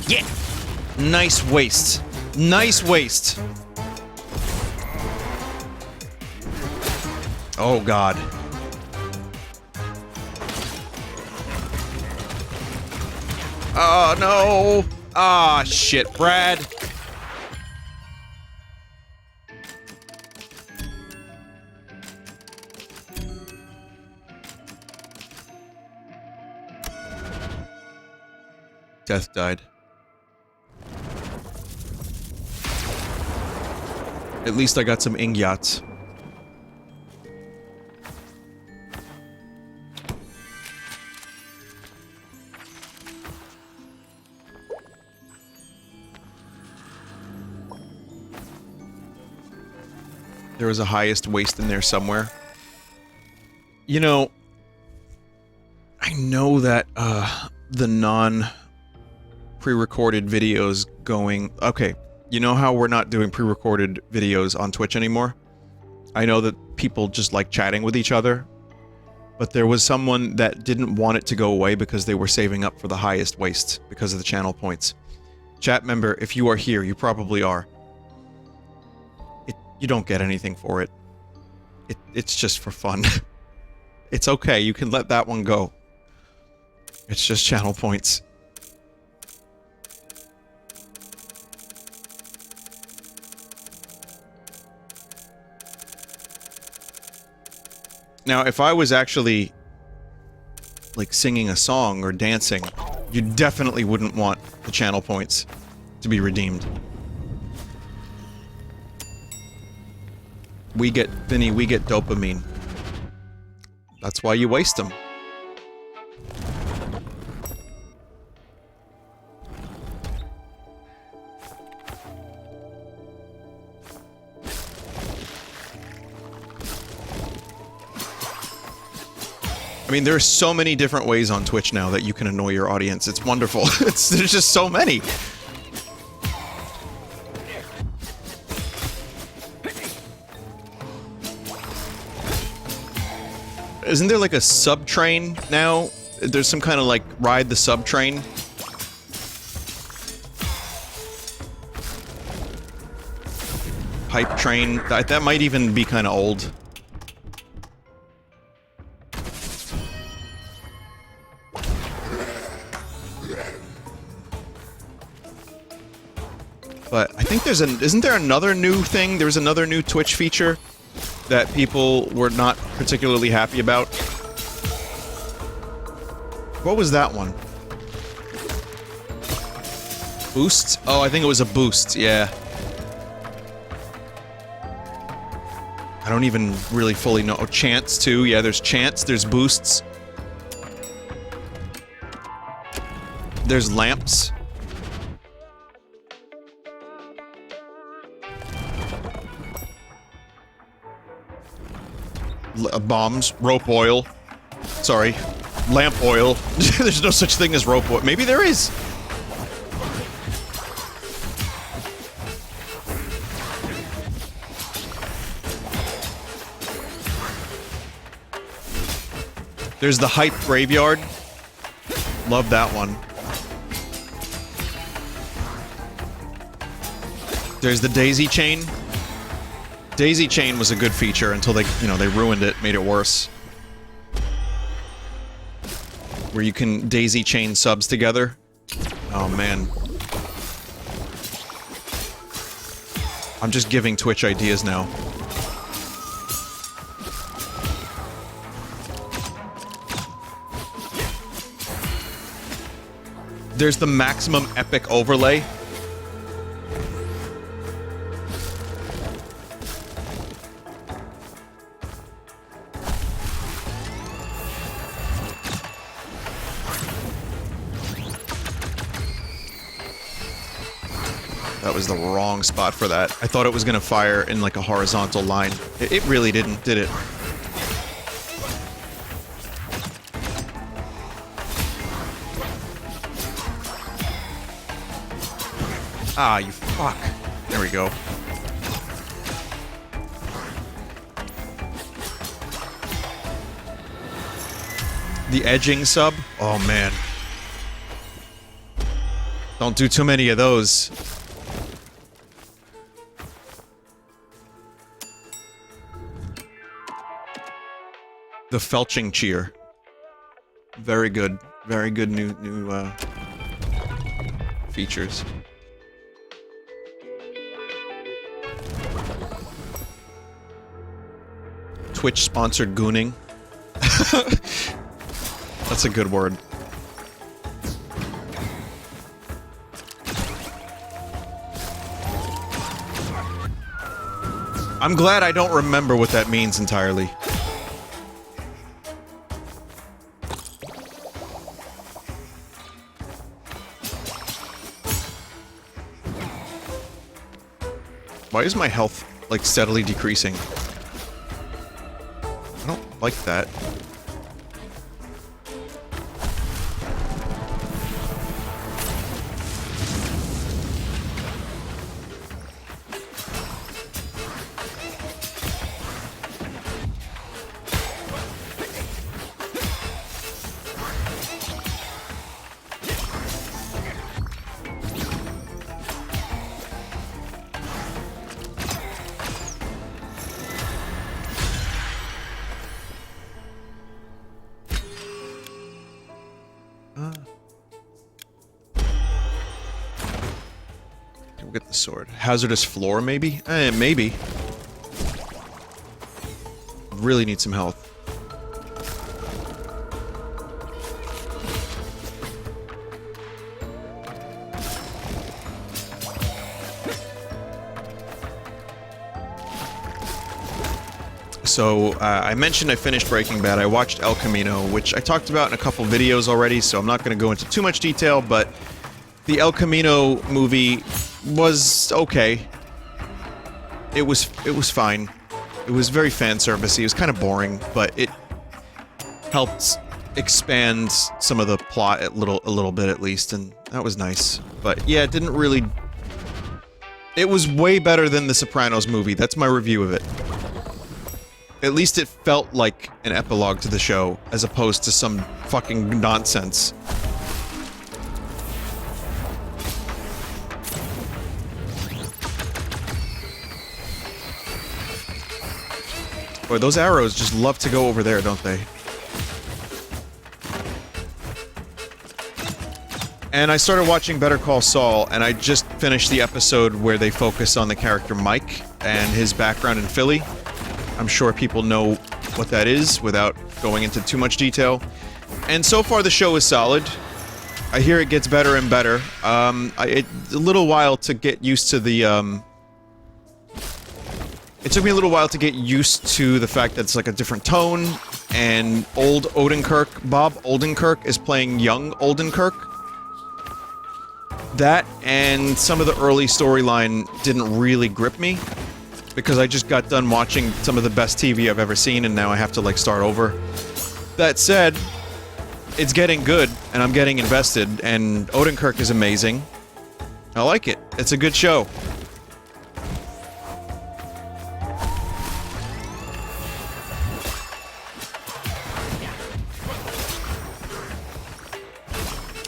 Yeah! Nice waste. Nice waste. Oh god. Oh, no! Ah, shit, Brad! Death died. At least I got some ingots. There was a highest waste in there somewhere. You know, I know that, the non-pre-recorded videos going... Okay, you know how we're not doing pre-recorded videos on Twitch anymore? I know that people just like chatting with each other, but there was someone that didn't want it to go away because they were saving up for the highest waste because of the channel points. Chat member, if you are here, you probably are. You don't get anything for it. It's just for fun. It's okay, you can let that one go. It's just channel points. Now, if I was actually, like, singing a song or dancing, you definitely wouldn't want the channel points to be redeemed. We get, Vinny, we get dopamine. That's why you waste them. I mean, there are so many different ways on Twitch now that you can annoy your audience. It's wonderful. There's just so many. Isn't there like a sub-train now? There's some kind of like ride the sub-train. Hype train. That might even be kind of old. But I think there's isn't there another new thing? There was another new Twitch feature that people were not particularly happy about. What was that one? Boosts? Oh, I think it was a boost, yeah. I don't even really fully know. Oh, chance, too. Yeah, there's chance, there's boosts. There's lamps. Bombs, rope oil. Sorry, lamp oil. There's no such thing as rope oil. Maybe there is. There's the hype graveyard. Love that one. There's the daisy chain. Daisy chain was a good feature until they, you know, they ruined it, made it worse. Where you can daisy chain subs together. Oh man. I'm just giving Twitch ideas now. There's the maximum epic overlay. That was the wrong spot for that. I thought it was gonna fire in like a horizontal line. It really didn't, did it? Ah, you fuck. There we go. The edging sub? Oh man. Don't do too many of those. The felching cheer. Very good new features. Twitch sponsored gooning. That's a good word. I'm glad I don't remember what that means entirely. Why is my health, like, steadily decreasing? I don't like that. We'll get the sword. Hazardous floor, maybe? Maybe. Really need some health. So, I mentioned I finished Breaking Bad. I watched El Camino, which I talked about in a couple videos already, so I'm not going to go into too much detail, but the El Camino movie was okay. It was fine. It was very fan servicey. It was kind of boring, but it helped expand some of the plot a little bit at least, and that was nice. But yeah, it didn't really. It was way better than the Sopranos movie. That's my review of it. At least it felt like an epilogue to the show, as opposed to some fucking nonsense. Boy, those arrows just love to go over there, don't they? And I started watching Better Call Saul, and I just finished the episode where they focus on the character Mike and his background in Philly. I'm sure people know what that is without going into too much detail. And so far the show is solid. I hear it gets better and better. It's a little while to get used to the, It took me a little while to get used to the fact that it's like a different tone, and old Odenkirk, Bob Odenkirk, is playing young Odenkirk. That and some of the early storyline didn't really grip me, because I just got done watching some of the best TV I've ever seen, and now I have to, like, start over. That said, it's getting good, and I'm getting invested, and Odenkirk is amazing. I like it. It's a good show.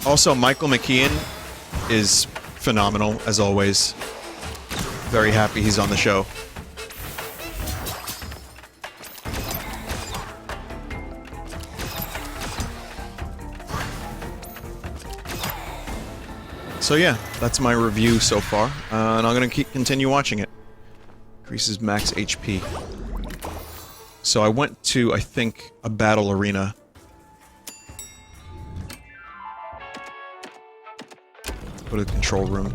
Also, Michael McKean is phenomenal, as always. Very happy he's on the show. So yeah, that's my review so far, and I'm gonna continue watching it. Increases max HP. So I went to, I think, a battle arena. Go to the control room.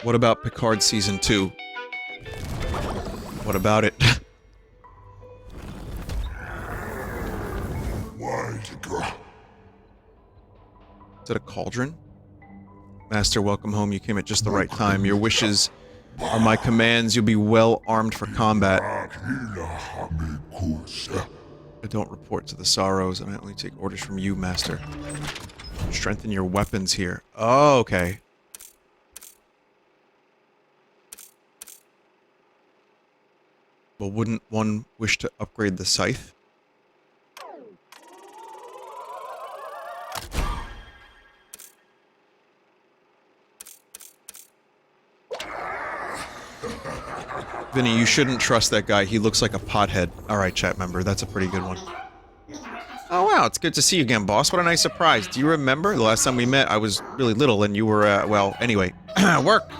What about Picard Season 2? What about it? Is it a cauldron? Master, welcome home. You came at just the right time. Your wishes are my commands. You'll be well armed for combat. I don't report to the sorrows, and I only take orders from you, Master. Strengthen your weapons here. Oh, okay. Well, wouldn't one wish to upgrade the scythe? Vinny, you shouldn't trust that guy. He looks like a pothead. Alright, chat member. That's a pretty good one. Oh, wow. It's good to see you again, boss. What a nice surprise. Do you remember? The last time we met, I was really little and you were, well, anyway. Work!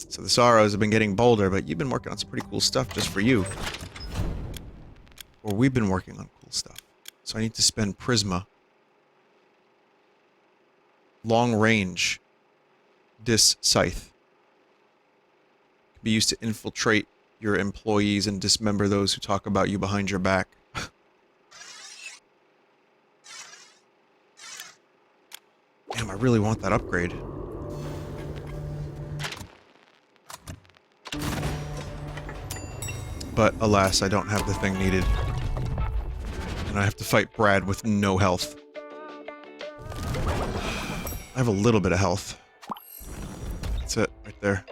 So the sorrows have been getting bolder, but you've been working on some pretty cool stuff just for you. Or we've been working on cool stuff. So I need to spend Prisma. Long range. Dis scythe. Can be used to infiltrate your employees and dismember those who talk about you behind your back. Damn, I really want that upgrade. But, alas, I don't have the thing needed. And I have to fight Brad with no health. I have a little bit of health. That's it, right there.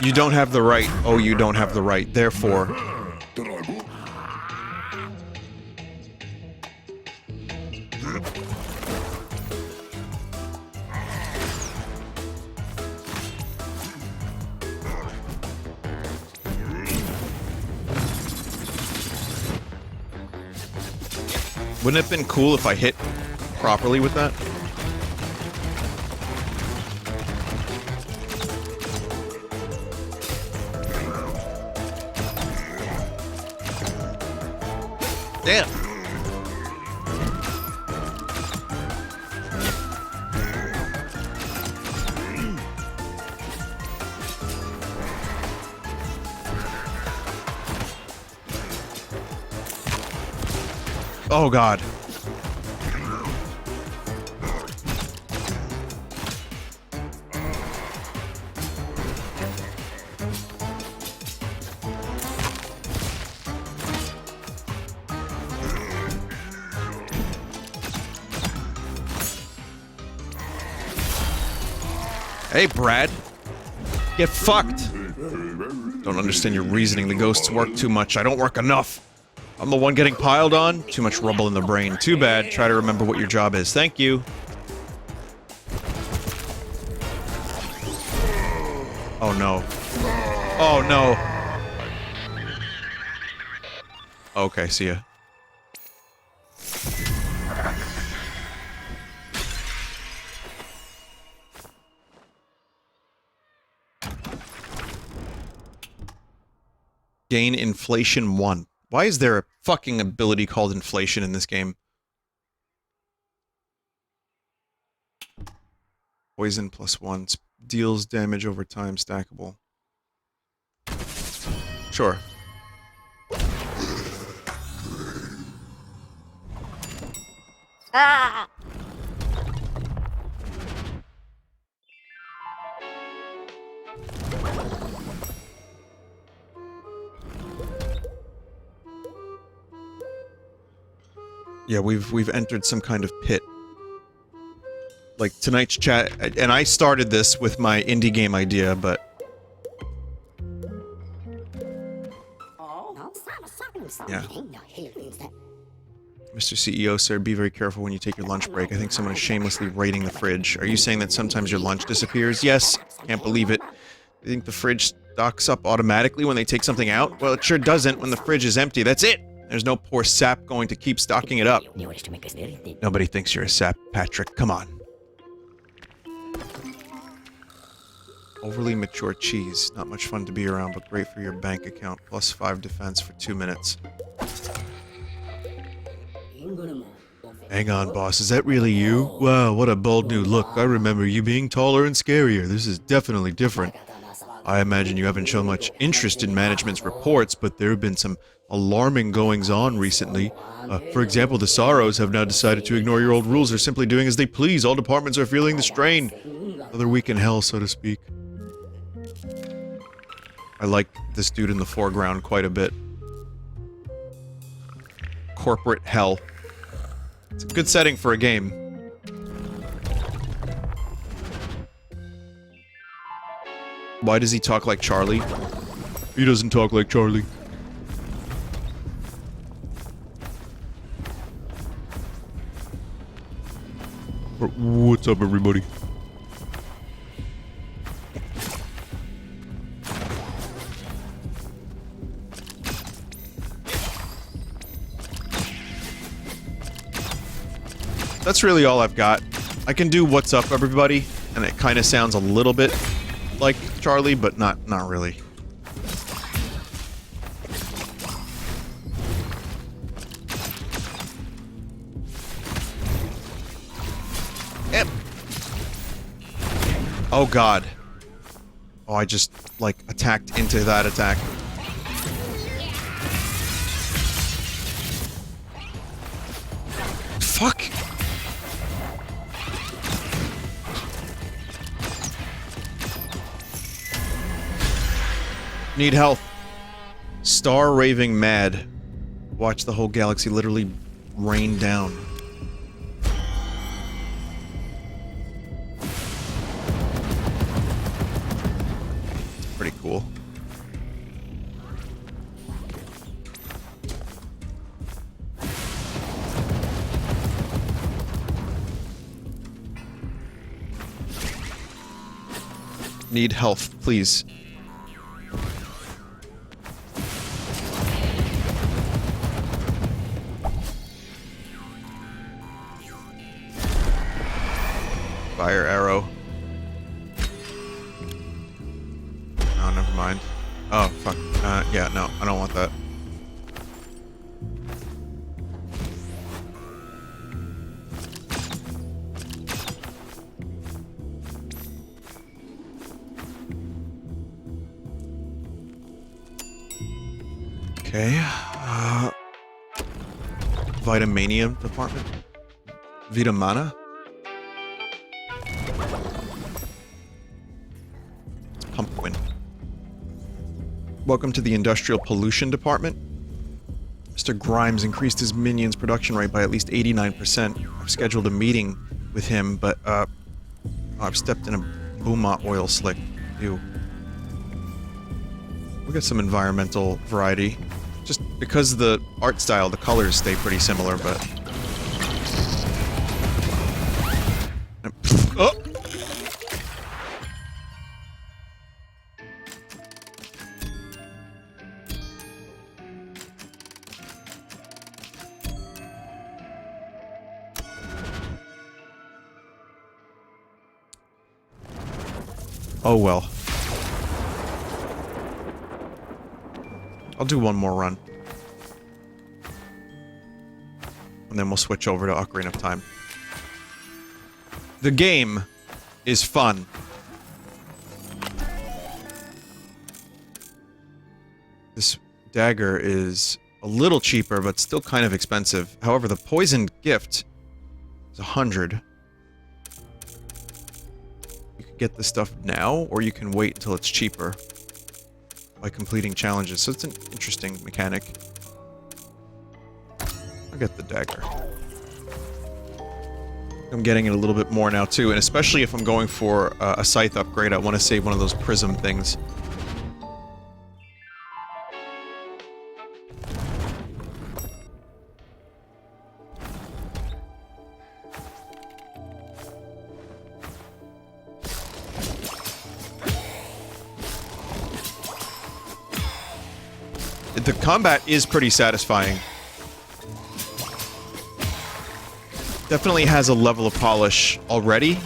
You don't have the right. Oh, you don't have the right. Therefore... Wouldn't it have been cool if I hit properly with that? Damn! Oh god. Hey, Brad. Get fucked! Don't understand your reasoning. The ghosts work too much. I don't work enough. I'm the one getting piled on. Too much rubble in the brain. Too bad. Try to remember what your job is. Thank you. Oh no. Oh no. Okay, see ya. Gain inflation 1. Why is there a fucking ability called inflation in this game? Poison +1. Deals damage over time, stackable. Sure. Ah! Yeah, we've entered some kind of pit. Like tonight's chat, and I started this with my indie game idea, but yeah. Mr. CEO, sir, be very careful when you take your lunch break. I think someone is shamelessly raiding the fridge. Are you saying that sometimes your lunch disappears? Yes. Can't believe it. You think the fridge stocks up automatically when they take something out? Well, it sure doesn't when the fridge is empty. That's it! There's no poor sap going to keep stocking it up. Nobody thinks you're a sap, Patrick. Come on. Overly mature cheese. Not much fun to be around, but great for your bank account. +5 defense for 2 minutes. Hang on, boss. Is that really you? Wow, what a bold new look. I remember you being taller and scarier. This is definitely different. I imagine you haven't shown much interest in management's reports, but there have been some alarming goings-on recently. For example, the Sorrows have now decided to ignore your old rules. They're simply doing as they please. All departments are feeling the strain. Another week in hell, so to speak. I like this dude in the foreground quite a bit. Corporate hell. It's a good setting for a game. Why does he talk like Charlie? He doesn't talk like Charlie. What's up, everybody? That's really all I've got. I can do what's up, everybody, and it kind of sounds a little bit like Charlie, but not really. Yep. Oh god. Oh, I just, like, attacked into that attack. Fuck! Need health. Star raving mad. Watch the whole galaxy literally rain down. Pretty cool. Need health, please. Fire arrow. Oh, never mind. Oh, fuck. Yeah, no, I don't want that. Okay. Vitamania department? Vitamana? Pumpkin. Welcome to the Industrial Pollution Department. Mr. Grimes increased his minions' production rate by at least 89%. I've scheduled a meeting with him, but, I've stepped in a Beaumont oil slick. Ew. We'll get some environmental variety. Just because the art style, the colors stay pretty similar, but... Oh! Oh well. I'll do one more run. And then we'll switch over to Ocarina of Time. The game is fun. This dagger is a little cheaper, but still kind of expensive. However, the poisoned gift is 100. You can get this stuff now, or you can wait until it's cheaper by completing challenges. So it's an interesting mechanic. I'll get the dagger. I'm getting it a little bit more now too, and especially if I'm going for a scythe upgrade, I want to save one of those prism things. The combat is pretty satisfying. Definitely has a level of polish already,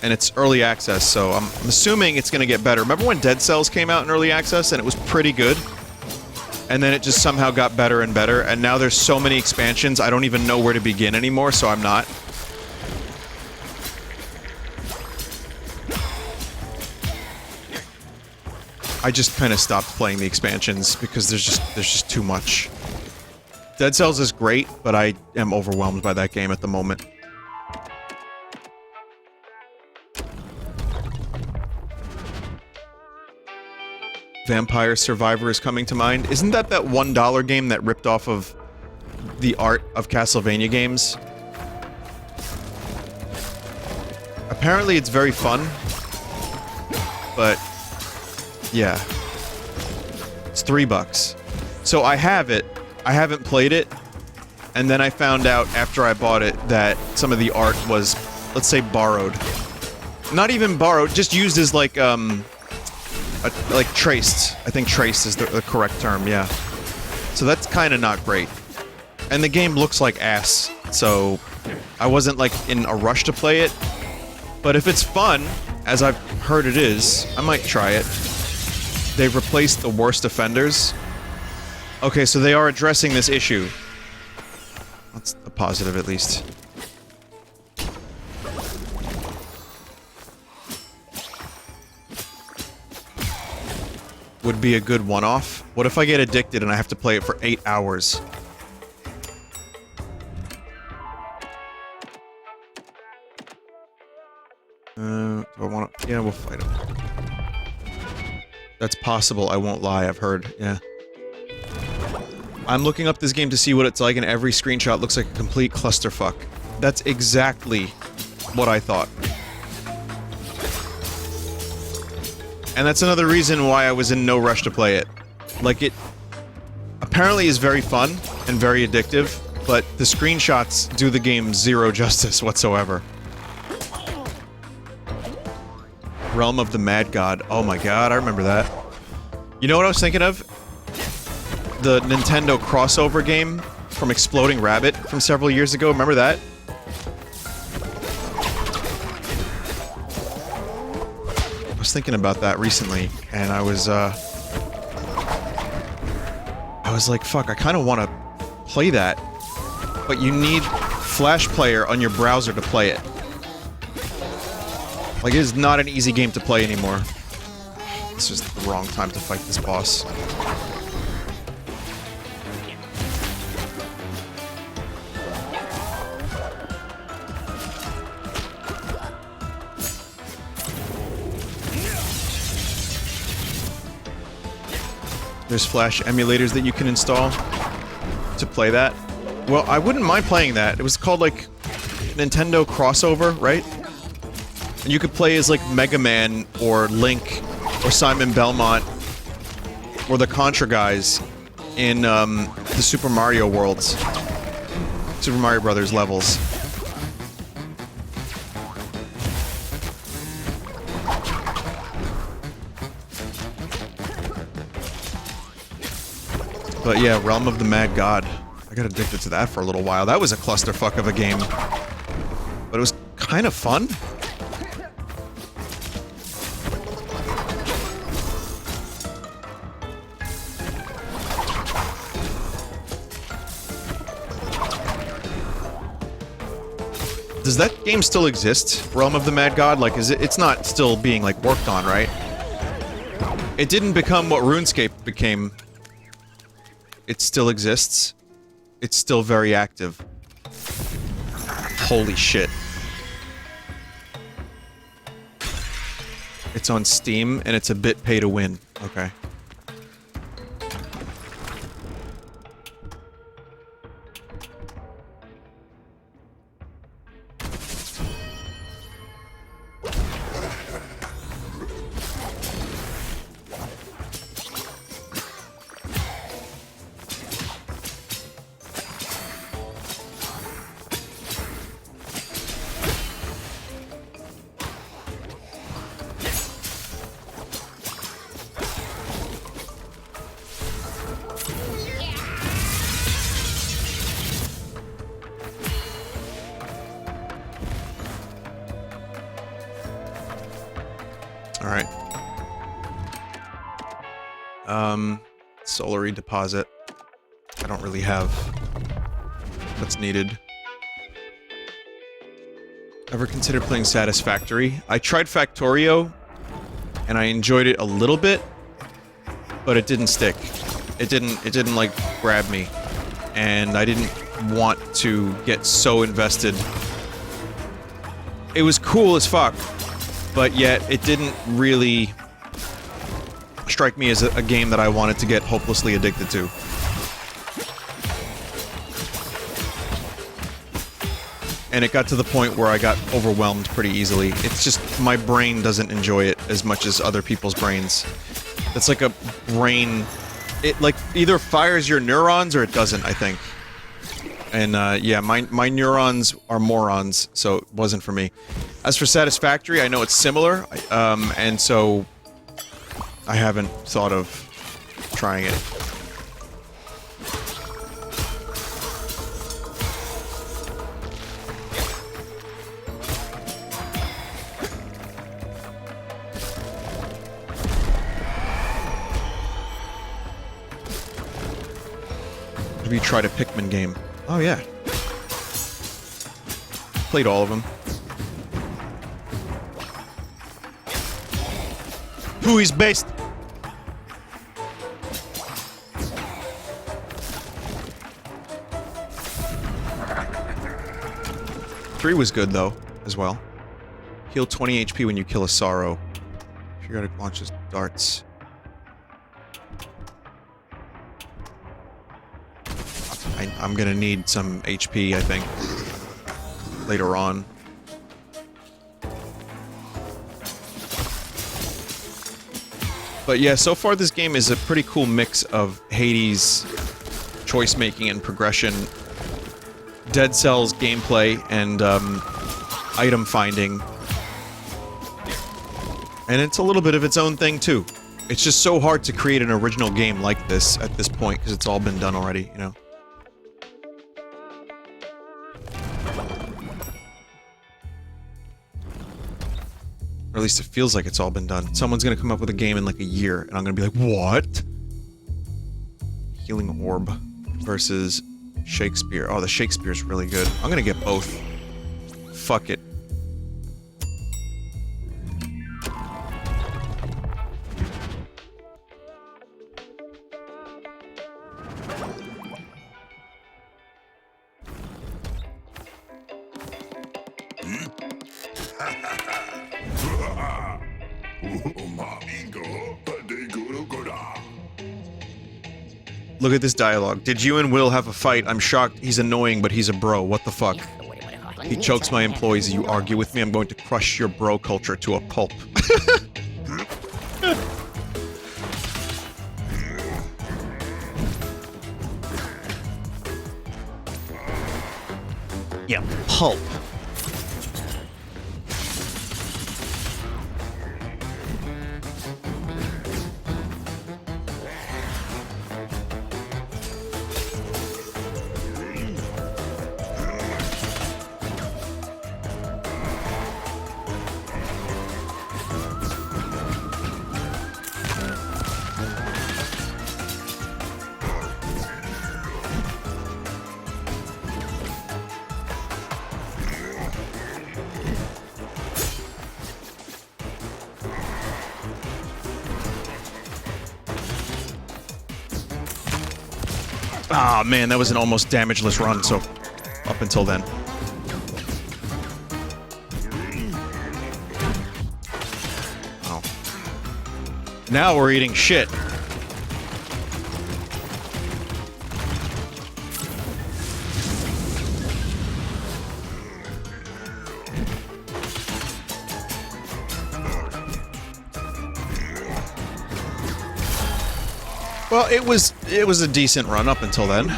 and it's early access, so I'm assuming it's going to get better. Remember when Dead Cells came out in early access and it was pretty good? And then it just somehow got better and better, and now there's so many expansions, I don't even know where to begin anymore, so I'm not. I just kind of stopped playing the expansions because there's just too much. Dead Cells is great, but I am overwhelmed by that game at the moment. Vampire Survivor is coming to mind. Isn't that $1 game that ripped off of the art of Castlevania games? Apparently it's very fun, but yeah. It's $3. So I have it. I haven't played it, and then I found out after I bought it that some of the art was, let's say, borrowed. Not even borrowed, just used as like traced. I think traced is the correct term, yeah. So that's kind of not great. And the game looks like ass, so I wasn't like in a rush to play it. But if it's fun, as I've heard it is, I might try it. They've replaced the worst offenders. Okay, so they are addressing this issue. That's a positive, at least. Would be a good one-off. What if I get addicted and I have to play it for 8 hours? Do I want to... Yeah, we'll fight him. That's possible, I won't lie, I've heard, yeah. I'm looking up this game to see what it's like, and every screenshot looks like a complete clusterfuck. That's exactly what I thought. And that's another reason why I was in no rush to play it. Like, it apparently is very fun and very addictive, but the screenshots do the game zero justice whatsoever. Realm of the Mad God. Oh my god, I remember that. You know what I was thinking of? The Nintendo crossover game from Exploding Rabbit from several years ago. Remember that? I was thinking about that recently, and I was like, fuck, I kind of want to play that, but you need Flash Player on your browser to play it. Like, it is not an easy game to play anymore. This is the wrong time to fight this boss. There's Flash emulators that you can install to play that. Well, I wouldn't mind playing that. It was called, like, Nintendo Crossover, right? And you could play as, like, Mega Man or Link or Simon Belmont. were the Contra guys in the Super Mario worlds. Super Mario Brothers levels. But yeah, Realm of the Mad God. I got addicted to that for a little while. That was a clusterfuck of a game. But it was kind of fun. Does that game still exist? Realm of the Mad God? Like, is it? It's not still being, like, worked on, right? It didn't become what RuneScape became. It still exists. It's still very active. Holy shit. It's on Steam, and it's a bit pay to win. Okay. Alright. Solary deposit. I don't really have what's needed. Ever considered playing Satisfactory? I tried Factorio, and I enjoyed it a little bit, but it didn't stick. It didn't like grab me, and I didn't want to get so invested. It was cool as fuck, but yet it didn't really strike me as a game that I wanted to get hopelessly addicted to. And it got to the point where I got overwhelmed pretty easily. It's just, my brain doesn't enjoy it as much as other people's brains. It's like a brain... It, like, either fires your neurons or it doesn't, I think. And, yeah, my neurons are morons, so it wasn't for me. As for Satisfactory, I know it's similar, and so... I haven't thought of trying it. Have you tried a Pikmin game? Oh yeah. Played all of them. Who is best? Three was good though, as well. Heal 20 HP when you kill a Sorrow. Periodic launches darts. I'm gonna need some HP, I think, later on. But yeah, so far this game is a pretty cool mix of Hades choice-making and progression, Dead Cells gameplay, and item finding. And it's a little bit of its own thing, too. It's just so hard to create an original game like this at this point, because it's all been done already, you know? Or at least it feels like it's all been done. Someone's gonna come up with a game in like a year, and I'm gonna be like, what? Healing Orb versus Shakespeare. Oh, the Shakespeare's really good. I'm gonna get both. Fuck it. Look at this dialogue. Did you and Will have a fight? I'm shocked. He's annoying, but he's a bro. What the fuck? He chokes my employees. You argue with me, I'm going to crush your bro culture to a pulp. Yeah, pulp. Ah, man, that was an almost damageless run, so up until then. Oh. Now we're eating shit. Well, it was a decent run up until then.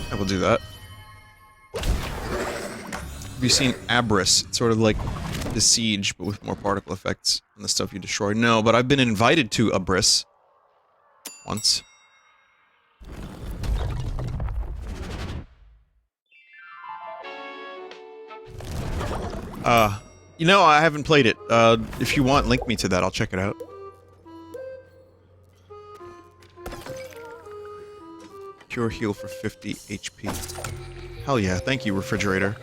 I will do that. Have you seen Abyss? It's sort of like The Siege, but with more particle effects and the stuff you destroy. No, but I've been invited to Abyss once. You know, I haven't played it. If you want, link me to that. I'll check it out. Cure heal for 50 HP. Hell yeah, thank you, refrigerator.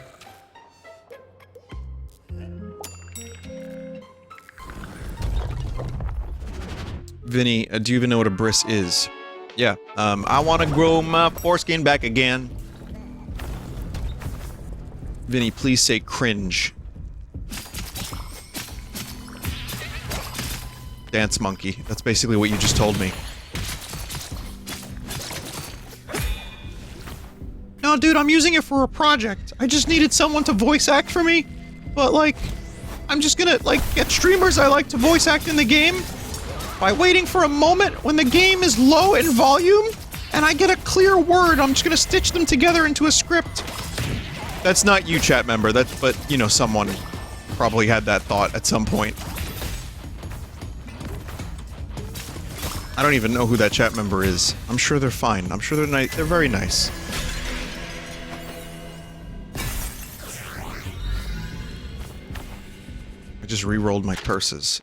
Vinny, do you even know what a bris is? Yeah, I want to grow my foreskin back again. Vinny, please say cringe. Dance monkey. That's basically what you just told me. No, dude, I'm using it for a project. I just needed someone to voice act for me. But, like, I'm just gonna, like, get streamers I like to voice act in the game by waiting for a moment when the game is low in volume and I get a clear word. I'm just gonna stitch them together into a script. That's not you, chat member. But, you know, someone probably had that thought at some point. I don't even know who that chat member is. I'm sure they're fine. I'm sure they're nice. They're very nice. I just re-rolled my purses.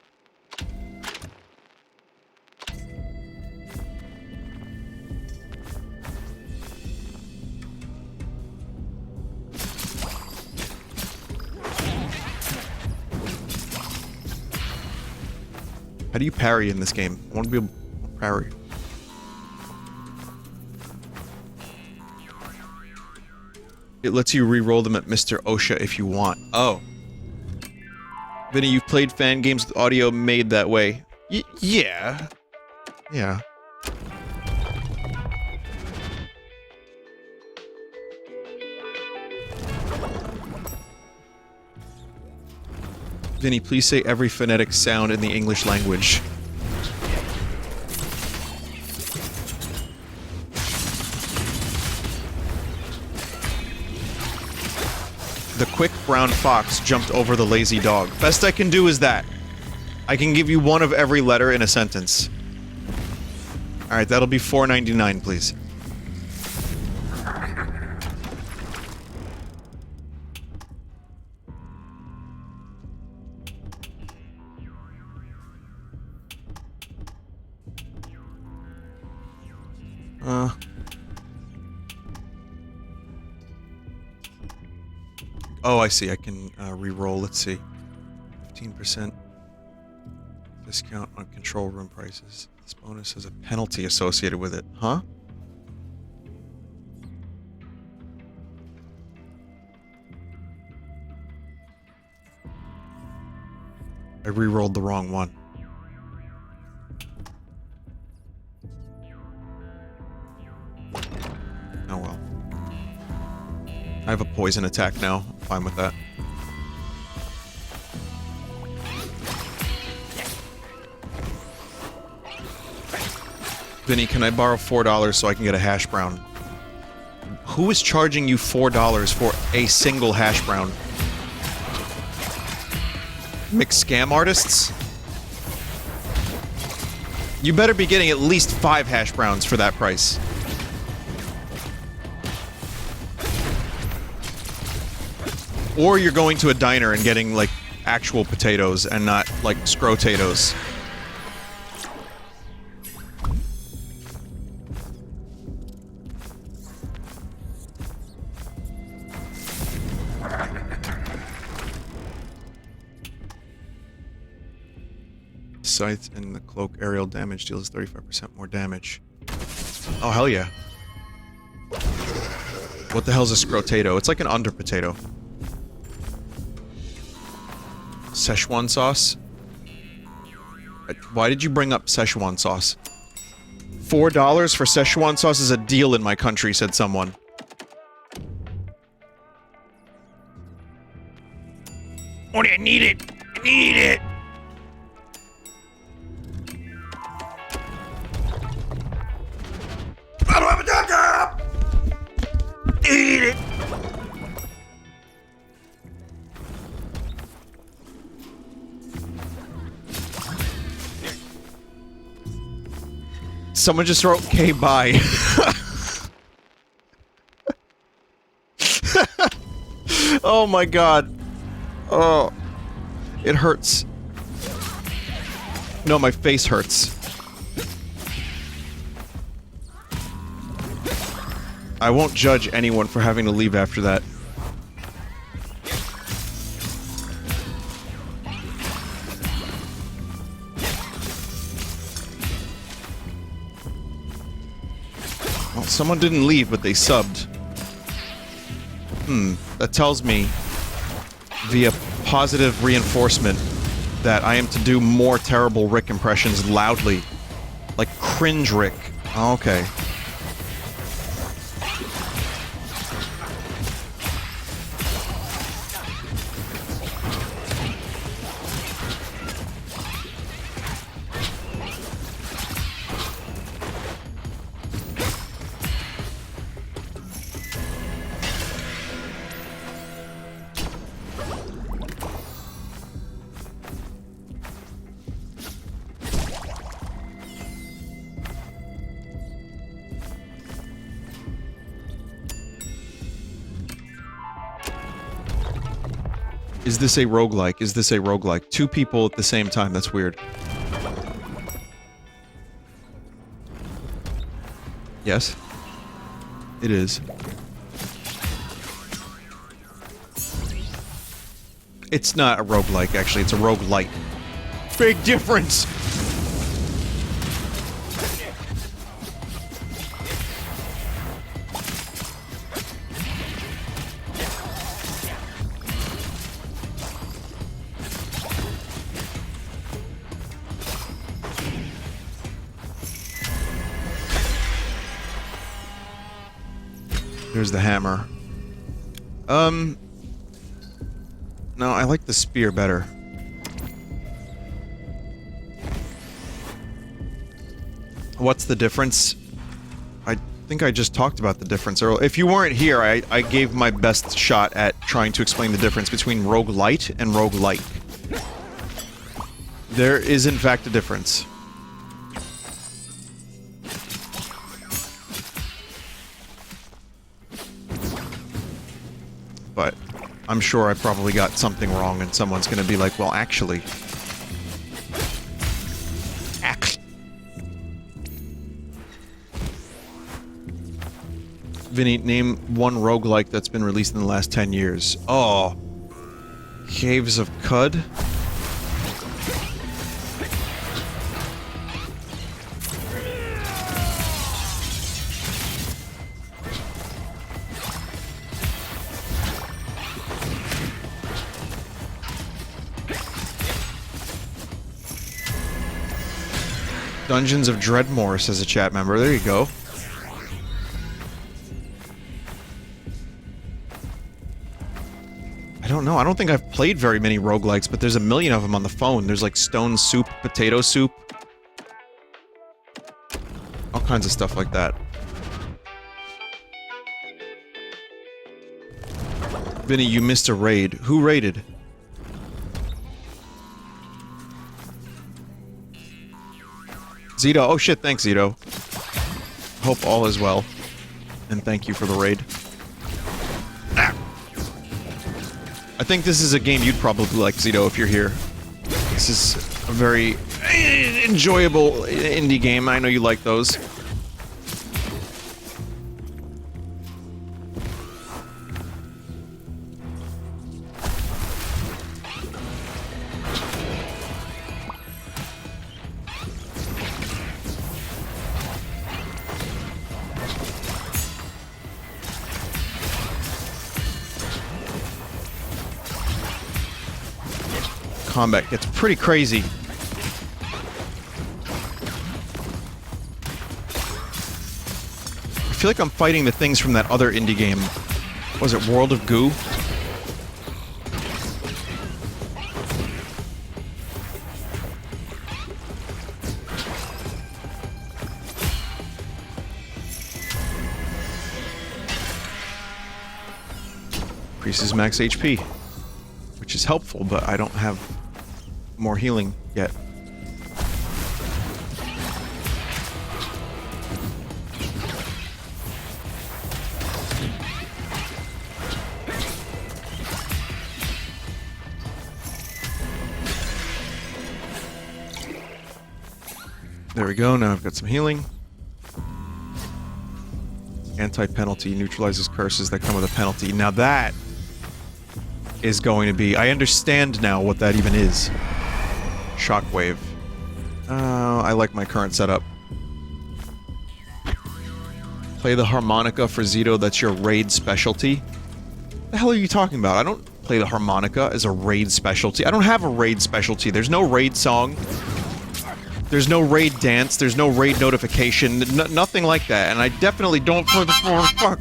How do you parry in this game? I want to be able to parry. It lets you re-roll them at Mr. OSHA if you want. Oh. Vinny, you've played fan games with audio made that way. Yeah. Yeah. Vinny, please say every phonetic sound in the English language. The quick brown fox jumped over the lazy dog. Best I can do is that. I can give you one of every letter in a sentence. Alright, that'll be $4.99, please. Oh, I see. I can re-roll. Let's see. 15% discount on control room prices. This bonus has a penalty associated with it. Huh? I re-rolled the wrong one. Oh well. I have a poison attack now. I'm fine with that. Vinny, can I borrow $4 so I can get a hash brown? Who is charging you $4 for a single hash brown? McScam artists? You better be getting at least 5 hash browns for that price. Or you're going to a diner and getting, like, actual potatoes and not, like, scrotatoes. Scythe and the cloak aerial damage deals 35% more damage. Oh, hell yeah. What the hell's a scrotato? It's like an under potato. Szechuan sauce? Why did you bring up Szechuan sauce? $4 for Szechuan sauce is a deal in my country, said someone. Oh, I need it! I need it! I don't have a doctor! Eat it! Someone just wrote K bye. Oh my god. Oh. It hurts. No, my face hurts. I won't judge anyone for having to leave after that. Well, someone didn't leave, but they subbed. That tells me, via positive reinforcement, that I am to do more terrible Rick impressions loudly. Like cringe Rick. Oh, okay. Is this a roguelike? Is this a roguelike? 2 people at the same time, that's weird. Yes? It is. It's not a roguelike, actually, it's a roguelite. Big difference! Here's the hammer. No, I like the spear better. What's the difference? I think I just talked about the difference earlier. If you weren't here, I gave my best shot at trying to explain the difference between roguelite and roguelike. There is, in fact, a difference. But I'm sure I probably got something wrong and someone's gonna be like, well, actually... Vinny, name one roguelike that's been released in the last 10 years. Oh. Caves of Cud? Dungeons of Dreadmore, says a chat member. There you go. I don't know. I don't think I've played very many roguelikes, but there's a million of them on the phone. There's like Stone Soup, Potato Soup. All kinds of stuff like that. Vinny, you missed a raid. Who raided? Zito. Oh shit, thanks Zito. Hope all is well. And thank you for the raid. Ah. I think this is a game you'd probably like, Zito, if you're here. This is a very enjoyable indie game. I know you like those. Combat gets pretty crazy. I feel like I'm fighting the things from that other indie game. Was it World of Goo? Increases max HP, which is helpful, but I don't have more healing yet. There we go, now I've got some healing. Anti-penalty neutralizes curses that come with a penalty. Now that is going to be... I understand now what that even is. Shockwave. I like my current setup. Play the harmonica for Zito, that's your raid specialty? What the hell are you talking about? I don't play the harmonica as a raid specialty. I don't have a raid specialty. There's no raid song. There's no raid dance. There's no raid notification. Nothing like that. And I definitely don't play the fuck.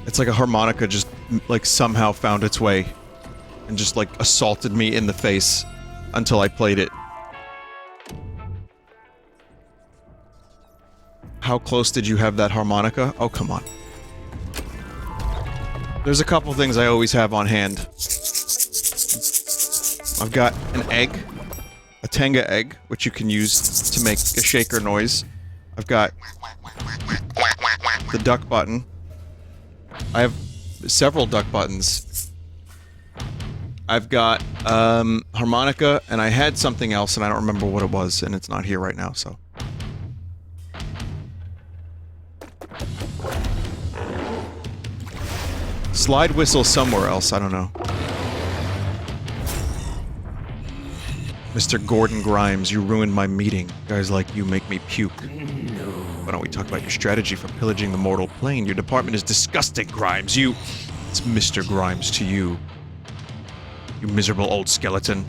It's like a harmonica just, like, somehow found its way and just, like, assaulted me in the face until I played it. How close did you have that harmonica? Oh, come on. There's a couple things I always have on hand. I've got an egg. A Tenga egg, which you can use to make a shaker noise. I've got the duck button. I have several duck buttons. I've got, harmonica, and I had something else, and I don't remember what it was, and it's not here right now, so... Slide whistle somewhere else, I don't know. Mr. Gordon Grimes, you ruined my meeting. Guys like you make me puke. Why don't we talk about your strategy for pillaging the mortal plane? Your department is disgusting, Grimes. You... It's Mr. Grimes to you. You miserable old skeleton.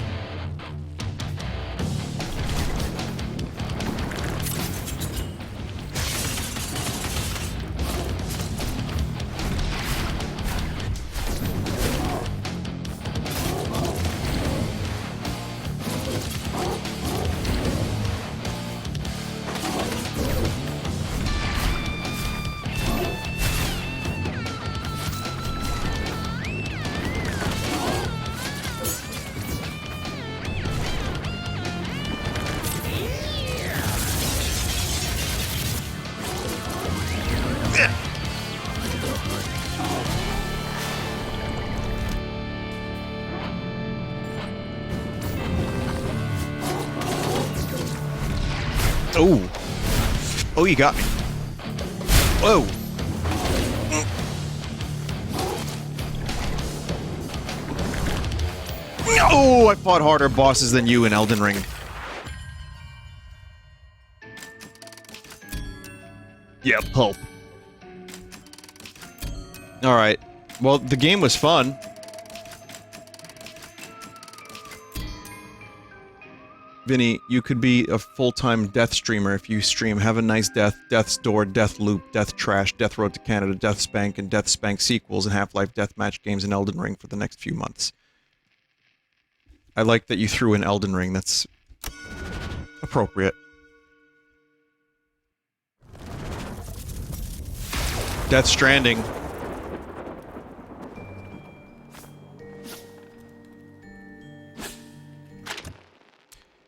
Oh. Oh, you got me. Whoa. Oh, I fought harder bosses than you in Elden Ring. Yeah, pulp. Alright. Well, the game was fun. Vinny, you could be a full-time death streamer if you stream Have a Nice Death, Death's Door, Death Loop, Death Trash, Death Road to Canada, Death Spank, and Death Spank sequels and Half-Life Deathmatch games in Elden Ring for the next few months. I like that you threw in Elden Ring, that's appropriate. Death Stranding.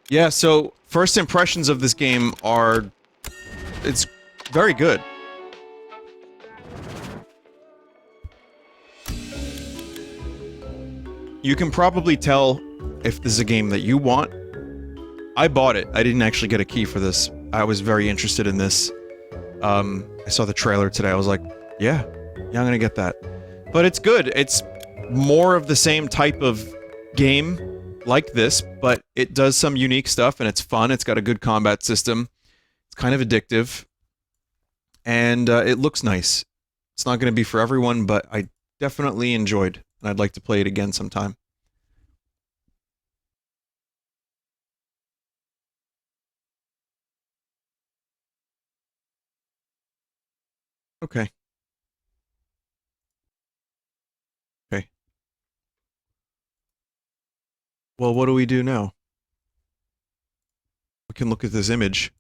Yeah, so first impressions of this game are... it's very good. You can probably tell if this is a game that you want. I bought it. I didn't actually get a key for this. I was very interested in this. I saw the trailer today. I was like, yeah, I'm gonna get that. But it's good. It's more of the same type of game like this, but it does some unique stuff and it's fun. It's got a good combat system. It's kind of addictive. And it looks nice. It's not going to be for everyone, but I definitely enjoyed, and I'd like to play it again sometime. Okay. Okay. Well, what do we do now? We can look at this image.